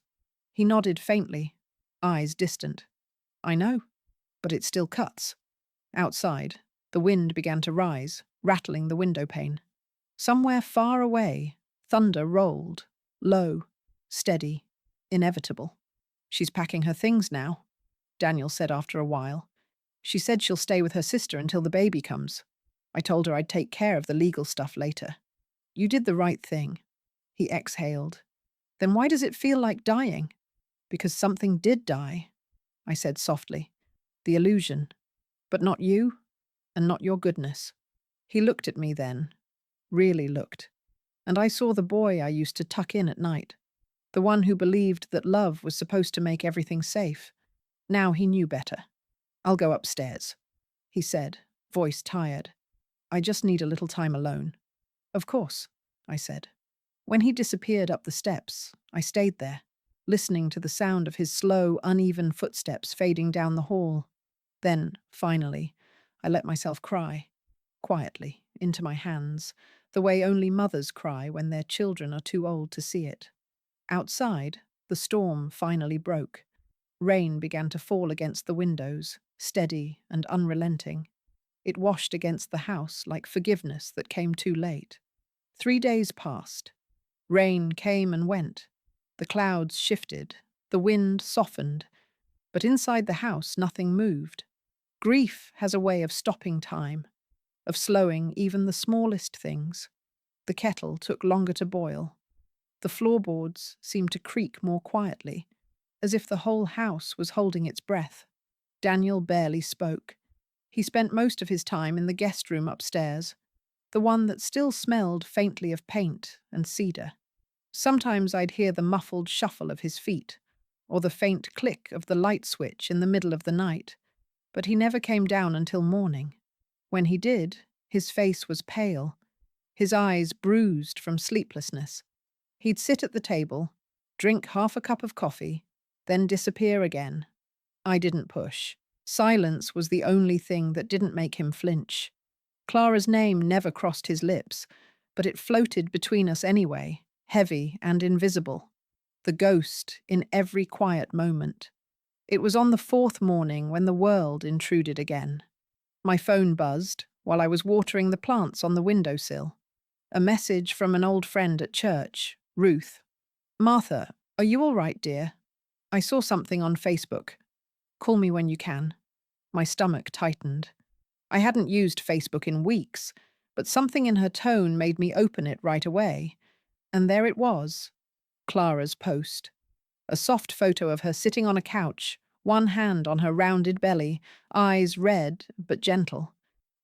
He nodded faintly, eyes distant. "I know, but it still cuts." Outside, the wind began to rise, rattling the window pane. Somewhere far away, thunder rolled. Low, steady, inevitable. She's packing her things now, Daniel said after a while. She said she'll stay with her sister until the baby comes. I told her I'd take care of the legal stuff later. You did the right thing. He exhaled. Then why does it feel like dying? Because something did die, I said softly. The illusion. But not you, and not your goodness. He looked at me then, really looked, and I saw the boy I used to tuck in at night, the one who believed that love was supposed to make everything safe. Now he knew better. I'll go upstairs, he said, voice tired. I just need a little time alone. Of course, I said. When he disappeared up the steps, I stayed there, listening to the sound of his slow, uneven footsteps fading down the hall. Then, finally, I let myself cry, quietly, into my hands, the way only mothers cry when their children are too old to see it. Outside, the storm finally broke. Rain began to fall against the windows, steady and unrelenting. It washed against the house like forgiveness that came too late. 3 days passed. Rain came and went. The clouds shifted, the wind softened, but inside the house nothing moved. Grief has a way of stopping time, of slowing even the smallest things. The kettle took longer to boil. The floorboards seemed to creak more quietly, as if the whole house was holding its breath. Daniel barely spoke. He spent most of his time in the guest room upstairs, the one that still smelled faintly of paint and cedar. Sometimes I'd hear the muffled shuffle of his feet, or the faint click of the light switch in the middle of the night, but he never came down until morning. When he did, his face was pale, his eyes bruised from sleeplessness. He'd sit at the table, drink half a cup of coffee, then disappear again. I didn't push. Silence was the only thing that didn't make him flinch. Clara's name never crossed his lips, but it floated between us anyway, heavy and invisible. The ghost in every quiet moment. It was on the 4th morning when the world intruded again. My phone buzzed while I was watering the plants on the windowsill. A message from an old friend at church, Ruth. Martha, are you all right, dear? I saw something on Facebook. Call me when you can. My stomach tightened. I hadn't used Facebook in weeks, but something in her tone made me open it right away. And there it was, Clara's post. A soft photo of her sitting on a couch, one hand on her rounded belly, eyes red but gentle.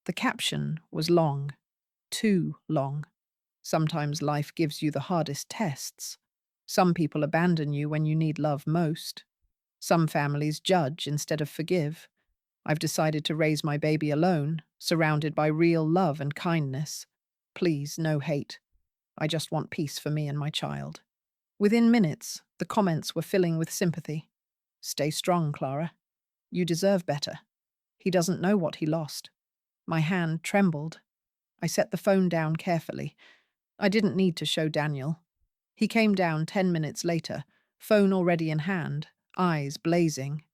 The caption was long. Too long. Sometimes life gives you the hardest tests. Some people abandon you when you need love most. Some families judge instead of forgive. I've decided to raise my baby alone, surrounded by real love and kindness. Please, no hate. I just want peace for me and my child. Within minutes, the comments were filling with sympathy. Stay strong, Clara. You deserve better. He doesn't know what he lost. My hand trembled. I set the phone down carefully. I didn't need to show Daniel. He came down 10 minutes later, phone already in hand, eyes blazing.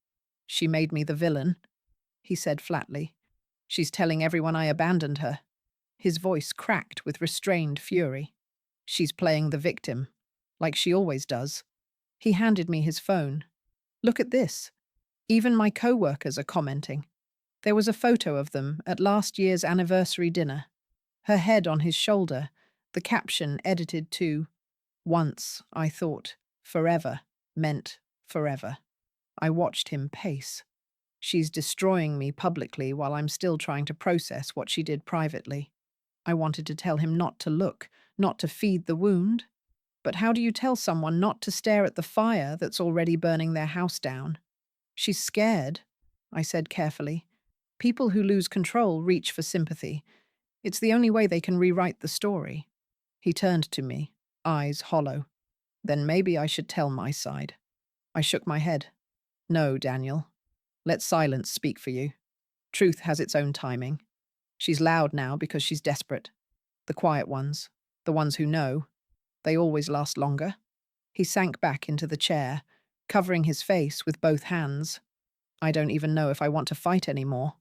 She made me the villain, he said flatly. She's telling everyone I abandoned her. His voice cracked with restrained fury. She's playing the victim, like she always does. He handed me his phone. Look at this. Even my co-workers are commenting. There was a photo of them at last year's anniversary dinner. Her head on his shoulder, the caption edited to, "Once, I thought, forever meant forever." I watched him pace. She's destroying me publicly while I'm still trying to process what she did privately. I wanted to tell him not to look, not to feed the wound. But how do you tell someone not to stare at the fire that's already burning their house down? She's scared, I said carefully. People who lose control reach for sympathy. It's the only way they can rewrite the story. He turned to me, eyes hollow. Then maybe I should tell my side. I shook my head. No, Daniel. Let silence speak for you. Truth has its own timing. She's loud now because she's desperate. The quiet ones, the ones who know, they always last longer. He sank back into the chair, covering his face with both hands. I don't even know if I want to fight anymore.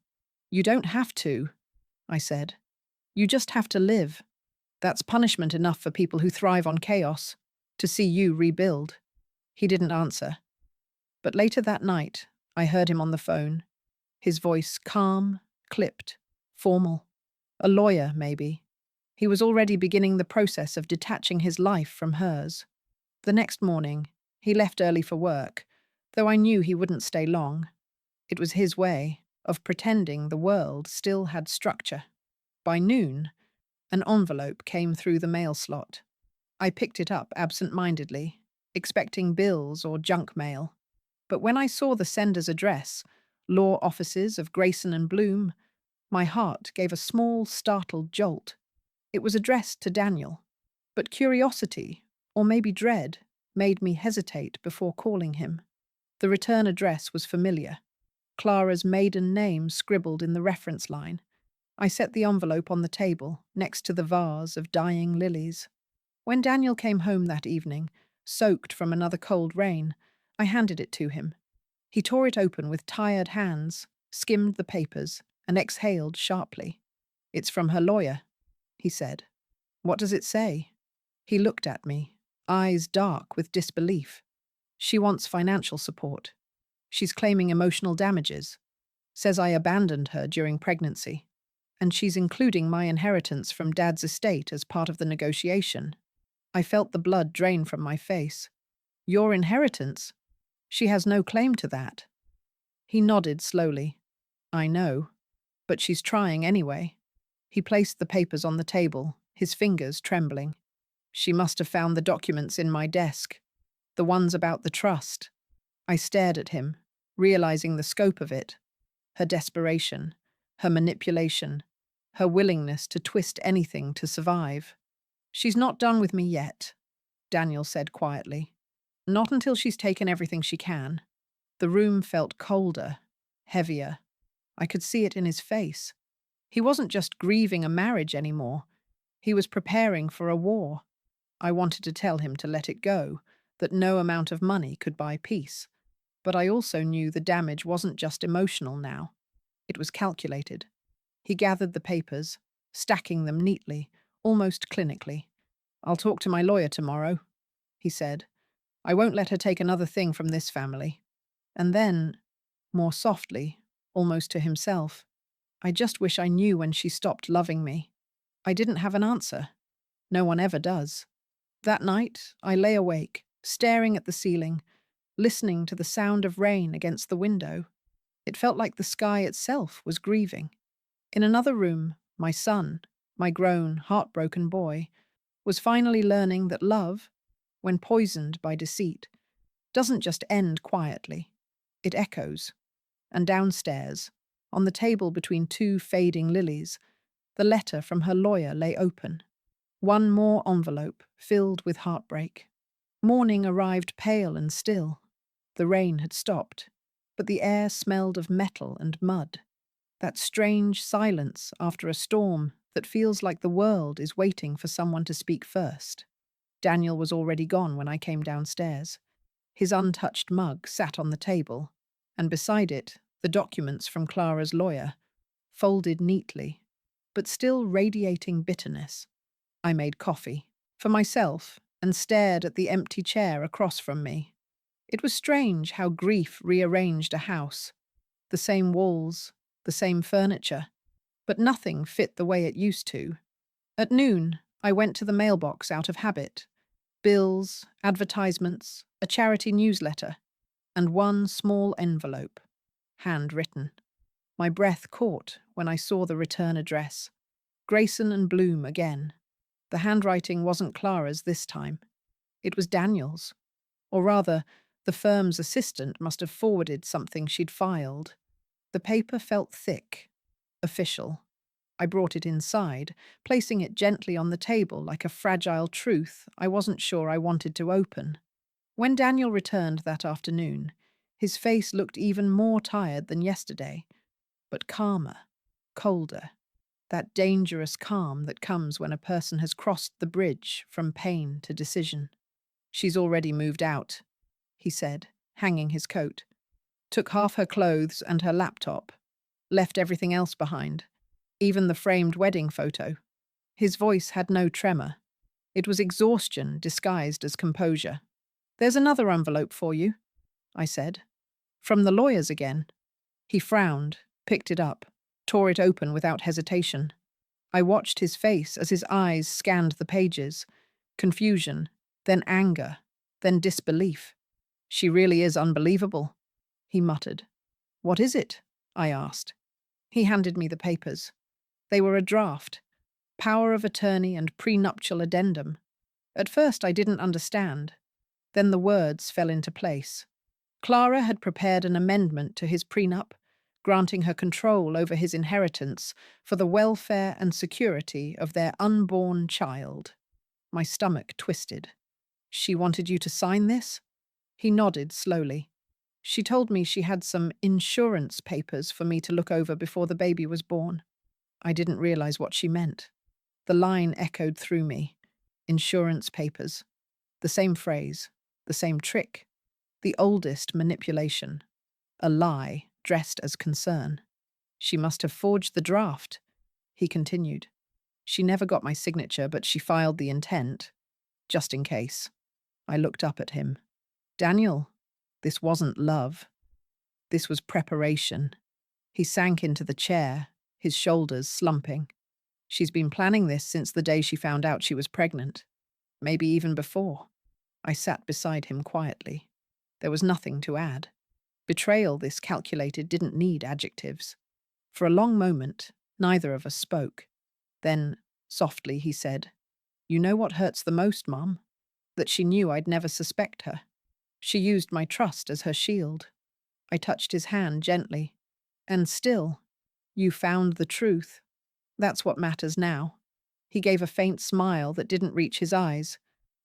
You don't have to, I said. You just have to live. That's punishment enough for people who thrive on chaos. To see you rebuild." He didn't answer. But later that night, I heard him on the phone, his voice calm, clipped, formal. A lawyer, maybe. He was already beginning the process of detaching his life from hers. The next morning, he left early for work, though I knew he wouldn't stay long. It was his way of pretending the world still had structure. By noon, an envelope came through the mail slot. I picked it up absent-mindedly, expecting bills or junk mail. But when I saw the sender's address, law offices of Grayson and Bloom, my heart gave a small, startled jolt. It was addressed to Daniel, but curiosity, or maybe dread, made me hesitate before calling him. The return address was familiar, Clara's maiden name scribbled in the reference line. I set the envelope on the table, next to the vase of dying lilies. When Daniel came home that evening, soaked from another cold rain, I handed it to him. He tore it open with tired hands, skimmed the papers, and exhaled sharply. "It's from her lawyer," he said. "What does it say?" He looked at me, eyes dark with disbelief. "She wants financial support. She's claiming emotional damages. Says I abandoned her during pregnancy. And she's including my inheritance from Dad's estate as part of the negotiation." I felt the blood drain from my face. "Your inheritance? She has no claim to that." He nodded slowly. "I know, but she's trying anyway." He placed the papers on the table, his fingers trembling. "She must have found the documents in my desk, the ones about the trust." I stared at him, realizing the scope of it. Her desperation, her manipulation, her willingness to twist anything to survive. "She's not done with me yet," Daniel said quietly. "Not until she's taken everything she can." The room felt colder, heavier. I could see it in his face. He wasn't just grieving a marriage anymore. He was preparing for a war. I wanted to tell him to let it go, that no amount of money could buy peace. But I also knew the damage wasn't just emotional now. It was calculated. He gathered the papers, stacking them neatly, almost clinically. "I'll talk to my lawyer tomorrow," he said. "I won't let her take another thing from this family." And then, more softly, almost to himself, "I just wish I knew when she stopped loving me." I didn't have an answer. No one ever does. That night, I lay awake, staring at the ceiling, listening to the sound of rain against the window. It felt like the sky itself was grieving. In another room, my son, my grown, heartbroken boy, was finally learning that love, when poisoned by deceit, doesn't just end quietly. It echoes. And downstairs, on the table between two fading lilies, the letter from her lawyer lay open. One more envelope filled with heartbreak. Morning arrived pale and still. The rain had stopped, but the air smelled of metal and mud. That strange silence after a storm that feels like the world is waiting for someone to speak first. Daniel was already gone when I came downstairs. His untouched mug sat on the table, and beside it, the documents from Clara's lawyer, folded neatly, but still radiating bitterness. I made coffee for myself and stared at the empty chair across from me. It was strange how grief rearranged a house. The same walls, the same furniture, but nothing fit the way it used to. At noon, I went to the mailbox out of habit. Bills, advertisements, a charity newsletter, and one small envelope, handwritten. My breath caught when I saw the return address. Grayson and Bloom again. The handwriting wasn't Clara's this time. It was Daniel's. Or rather, the firm's assistant must have forwarded something she'd filed. The paper felt thick, official. I brought it inside, placing it gently on the table like a fragile truth I wasn't sure I wanted to open. When Daniel returned that afternoon, his face looked even more tired than yesterday, but calmer, colder. That dangerous calm that comes when a person has crossed the bridge from pain to decision. "She's already moved out," he said, hanging his coat. "Took half her clothes and her laptop. Left everything else behind, even the framed wedding photo." His voice had no tremor, It was exhaustion disguised as composure. "There's another envelope for you," I said. "From the lawyers again." He frowned, picked it up, tore it open without hesitation. I watched his face as his eyes scanned the pages. Confusion, then anger, then disbelief. "She really is unbelievable," he muttered. "What is it?" I asked. He handed me the papers. They were a draft, power of attorney and prenuptial addendum. At first I didn't understand. Then the words fell into place. Clara had prepared an amendment to his prenup, granting her control over his inheritance for the welfare and security of their unborn child. My stomach twisted. "She wanted you to sign this?" He nodded slowly. "She told me she had some insurance papers for me to look over before the baby was born." I didn't realize what she meant. The line echoed through me. Insurance papers. The same phrase. The same trick. The oldest manipulation. A lie dressed as concern. "She must have forged the draft," he continued. "She never got my signature, but she filed the intent. Just in case." I looked up at him. "Daniel, this wasn't love. This was preparation." He sank into the chair, his shoulders slumping. "She's been planning this since the day she found out she was pregnant. Maybe even before." I sat beside him quietly. There was nothing to add. Betrayal this calculated didn't need adjectives. For a long moment, neither of us spoke. Then, softly, he said, "You know what hurts the most, Mom? That she knew I'd never suspect her. She used my trust as her shield." I touched his hand gently. "And still, you found the truth. That's what matters now." He gave a faint smile that didn't reach his eyes.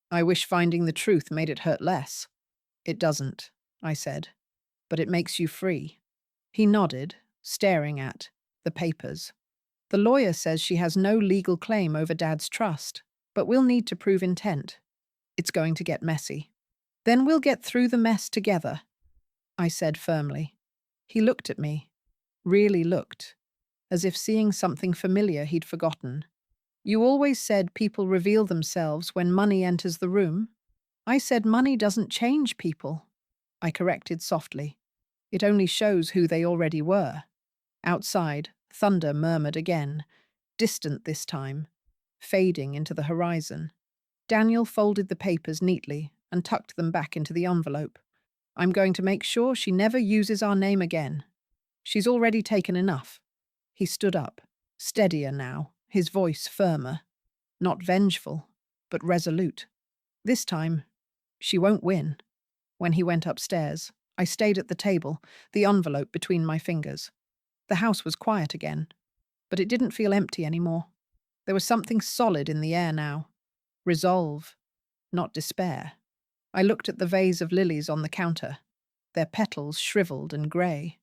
"I wish finding the truth made it hurt less." "It doesn't," I said, "but it makes you free." He nodded, staring at the papers. "The lawyer says she has no legal claim over Dad's trust, but we'll need to prove intent. It's going to get messy." "Then we'll get through the mess together," I said firmly. He looked at me, really looked, as if seeing something familiar he'd forgotten. "You always said people reveal themselves when money enters the room." "I said money doesn't change people," I corrected softly. "It only shows who they already were." Outside, thunder murmured again, distant this time, fading into the horizon. Daniel folded the papers neatly and tucked them back into the envelope. "I'm going to make sure she never uses our name again. She's already taken enough." He stood up, steadier now, his voice firmer. Not vengeful, but resolute. "This time, she won't win." When he went upstairs, I stayed at the table, the envelope between my fingers. The house was quiet again, but it didn't feel empty anymore. There was something solid in the air now. Resolve, not despair. I looked at the vase of lilies on the counter, their petals shriveled and grey.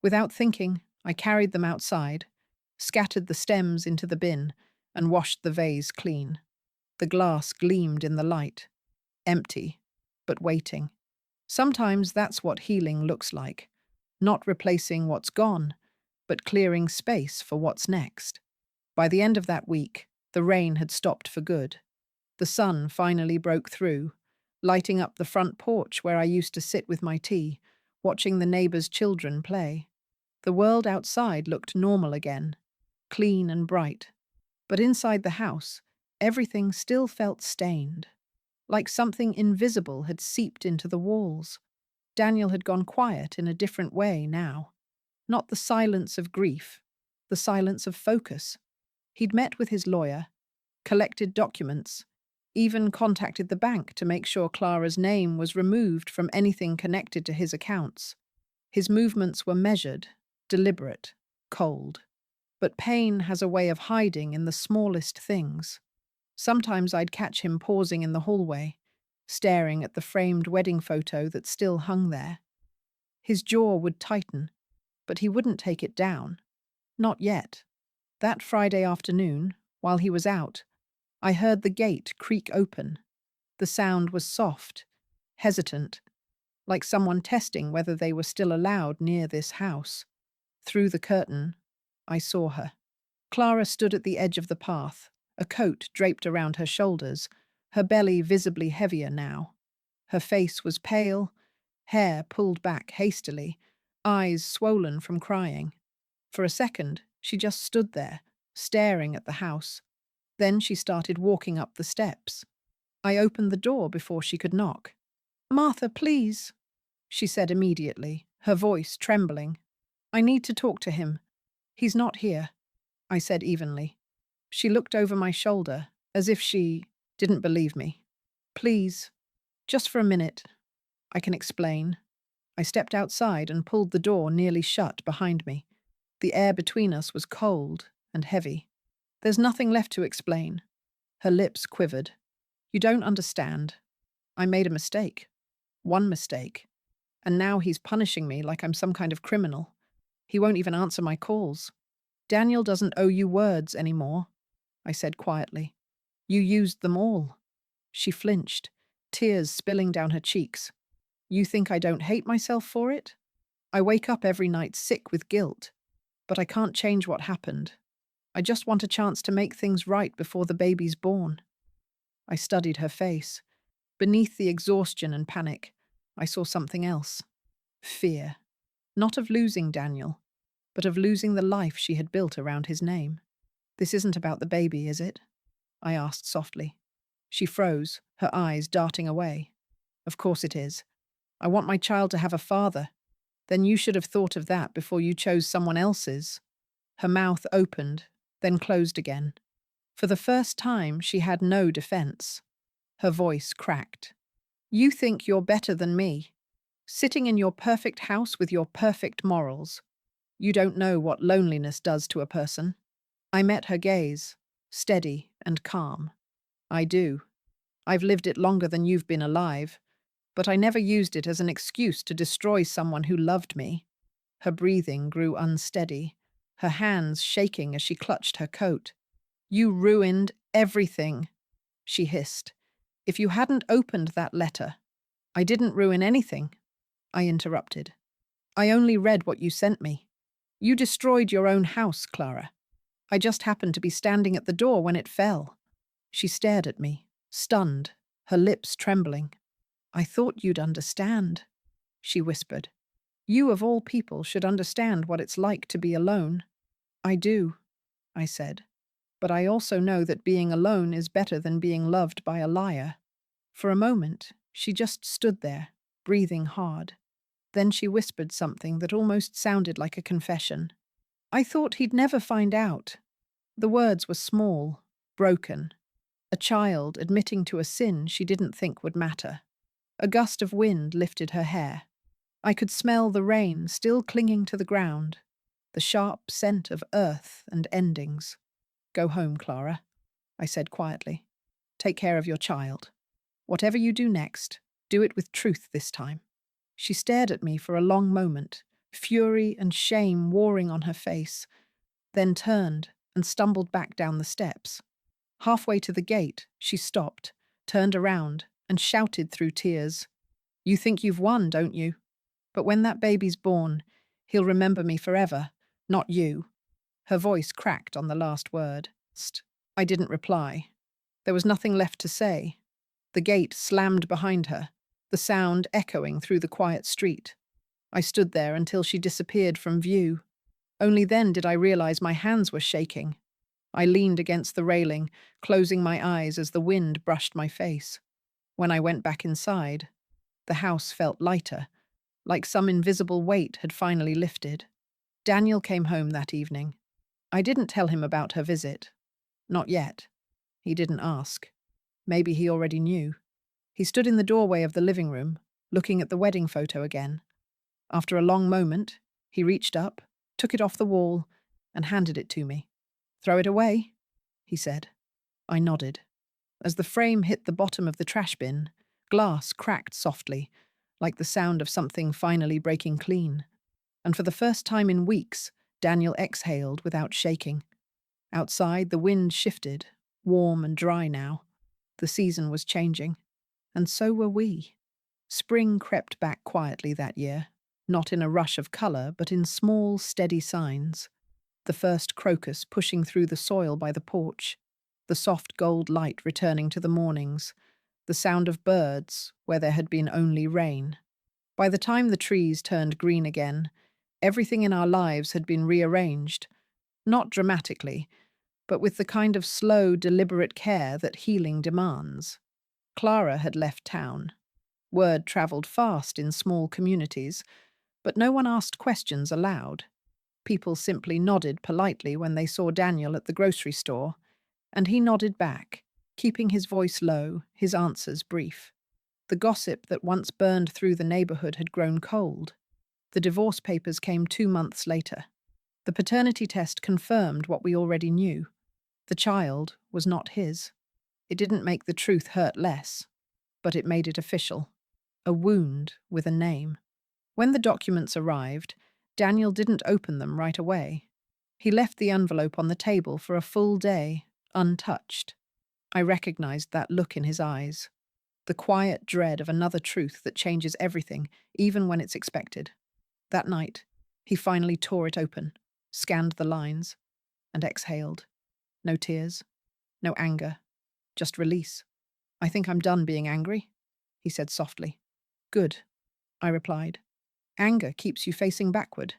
Without thinking, I carried them outside, scattered the stems into the bin, and washed the vase clean. The glass gleamed in the light, empty, but waiting. Sometimes that's what healing looks like. Not replacing what's gone, but clearing space for what's next. By the end of that week, the rain had stopped for good. The sun finally broke through, lighting up the front porch where I used to sit with my tea, watching the neighbors' children play. The world outside looked normal again, clean and bright. But inside the house, everything still felt stained, like something invisible had seeped into the walls. Daniel had gone quiet in a different way now. Not the silence of grief, the silence of focus. He'd met with his lawyer, collected documents, even contacted the bank to make sure Clara's name was removed from anything connected to his accounts. His movements were measured, deliberate, cold. But pain has a way of hiding in the smallest things. Sometimes I'd catch him pausing in the hallway, staring at the framed wedding photo that still hung there. His jaw would tighten, but he wouldn't take it down. Not yet. That Friday afternoon, while he was out, I heard the gate creak open. The sound was soft, hesitant, like someone testing whether they were still allowed near this house. Through the curtain, I saw her. Clara stood at the edge of the path, a coat draped around her shoulders, her belly visibly heavier now. Her face was pale, hair pulled back hastily, eyes swollen from crying. For a second, she just stood there, staring at the house. Then she started walking up the steps. I opened the door before she could knock. "Martha, please," she said immediately, her voice trembling. "I need to talk to him. He's not here," I said evenly. She looked over my shoulder, as if she didn't believe me. "Please, just for a minute. I can explain." I stepped outside and pulled the door nearly shut behind me. The air between us was cold and heavy. "There's nothing left to explain." Her lips quivered. "You don't understand. I made a mistake. One mistake. And now he's punishing me like I'm some kind of criminal. He won't even answer my calls. Daniel doesn't owe you words anymore," I said quietly. "You used them all." She flinched, tears spilling down her cheeks. "You think I don't hate myself for it? I wake up every night sick with guilt, but I can't change what happened. I just want a chance to make things right before the baby's born." I studied her face. Beneath the exhaustion and panic, I saw something else. Fear. Not of losing Daniel, but of losing the life she had built around his name. "This isn't about the baby, is it?" I asked softly. She froze, her eyes darting away. "Of course it is. I want my child to have a father. Then you should have thought of that before you chose someone else's." Her mouth opened, then closed again. For the first time, she had no defense. Her voice cracked. "You think you're better than me, sitting in your perfect house with your perfect morals. You don't know what loneliness does to a person." I met her gaze, steady and calm. "I do. I've lived it longer than you've been alive, but I never used it as an excuse to destroy someone who loved me." Her breathing grew unsteady, her hands shaking as she clutched her coat. "You ruined everything," she hissed. "If you hadn't opened that letter—" "I didn't ruin anything," I interrupted. "I only read what you sent me. You destroyed your own house, Clara. I just happened to be standing at the door when it fell." She stared at me, stunned, her lips trembling. "I thought you'd understand," she whispered. "You of all people should understand what it's like to be alone." "I do," I said. "But I also know that being alone is better than being loved by a liar." For a moment, she just stood there, breathing hard. Then she whispered something that almost sounded like a confession. "I thought he'd never find out." The words were small, broken. A child admitting to a sin she didn't think would matter. A gust of wind lifted her hair. I could smell the rain still clinging to the ground, the sharp scent of earth and endings. "Go home, Clara," I said quietly. "Take care of your child. Whatever you do next, do it with truth this time." She stared at me for a long moment, fury and shame warring on her face, then turned and stumbled back down the steps. Halfway to the gate, she stopped, turned around, and shouted through tears, "You think you've won, don't you? But when that baby's born, he'll remember me forever, not you." Her voice cracked on the last word. I didn't reply. There was nothing left to say. The gate slammed behind her, the sound echoing through the quiet street. I stood there until she disappeared from view. Only then did I realize my hands were shaking. I leaned against the railing, closing my eyes as the wind brushed my face. When I went back inside, the house felt lighter, like some invisible weight had finally lifted. Daniel came home that evening. I didn't tell him about her visit. Not yet. He didn't ask. Maybe he already knew. He stood in the doorway of the living room, looking at the wedding photo again. After a long moment, he reached up, took it off the wall, and handed it to me. "Throw it away," he said. I nodded. As the frame hit the bottom of the trash bin, glass cracked softly, like the sound of something finally breaking clean. And for the first time in weeks, Daniel exhaled without shaking. Outside, the wind shifted, warm and dry now. The season was changing. And so were we. Spring crept back quietly that year, not in a rush of colour, but in small, steady signs. The first crocus pushing through the soil by the porch, the soft gold light returning to the mornings, the sound of birds where there had been only rain. By the time the trees turned green again, everything in our lives had been rearranged, not dramatically, but with the kind of slow, deliberate care that healing demands. Clara had left town. Word travelled fast in small communities, but no one asked questions aloud. People simply nodded politely when they saw Daniel at the grocery store, and he nodded back, keeping his voice low, his answers brief. The gossip that once burned through the neighborhood had grown cold. The divorce papers came 2 months later. The paternity test confirmed what we already knew. The child was not his. It didn't make the truth hurt less, but it made it official. A wound with a name. When the documents arrived, Daniel didn't open them right away. He left the envelope on the table for a full day, untouched. I recognized that look in his eyes. The quiet dread of another truth that changes everything, even when it's expected. That night, he finally tore it open, scanned the lines, and exhaled. No tears, no anger, just release. "I think I'm done being angry," he said softly. "Good," I replied. "Anger keeps you facing backward."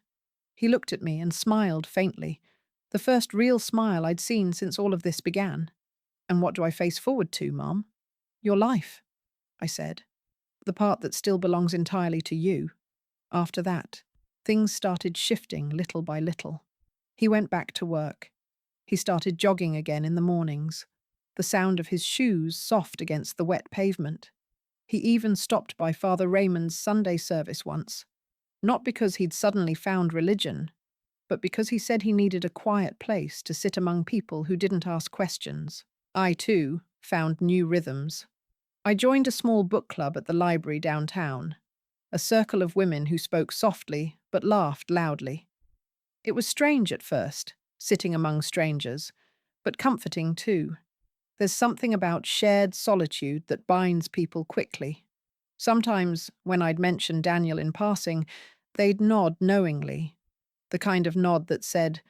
He looked at me and smiled faintly, the first real smile I'd seen since all of this began. "And what do I face forward to, Mom?" "Your life," I said. "The part that still belongs entirely to you." After that, things started shifting little by little. He went back to work. He started jogging again in the mornings, the sound of his shoes soft against the wet pavement. He even stopped by Father Raymond's Sunday service once, not because he'd suddenly found religion, but because he said he needed a quiet place to sit among people who didn't ask questions. I, too, found new rhythms. I joined a small book club at the library downtown, a circle of women who spoke softly but laughed loudly. It was strange at first, sitting among strangers, but comforting too. There's something about shared solitude that binds people quickly. Sometimes, when I'd mention Daniel in passing, they'd nod knowingly, the kind of nod that said,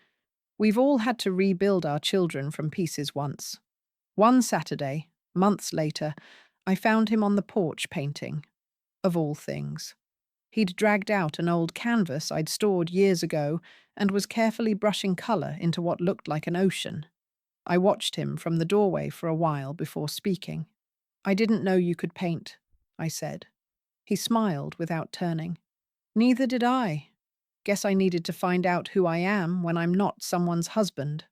"We've all had to rebuild our children from pieces once." One Saturday, months later, I found him on the porch painting, of all things. He'd dragged out an old canvas I'd stored years ago and was carefully brushing colour into what looked like an ocean. I watched him from the doorway for a while before speaking. "I didn't know you could paint," I said. He smiled without turning. "Neither did I. Guess I needed to find out who I am when I'm not someone's husband."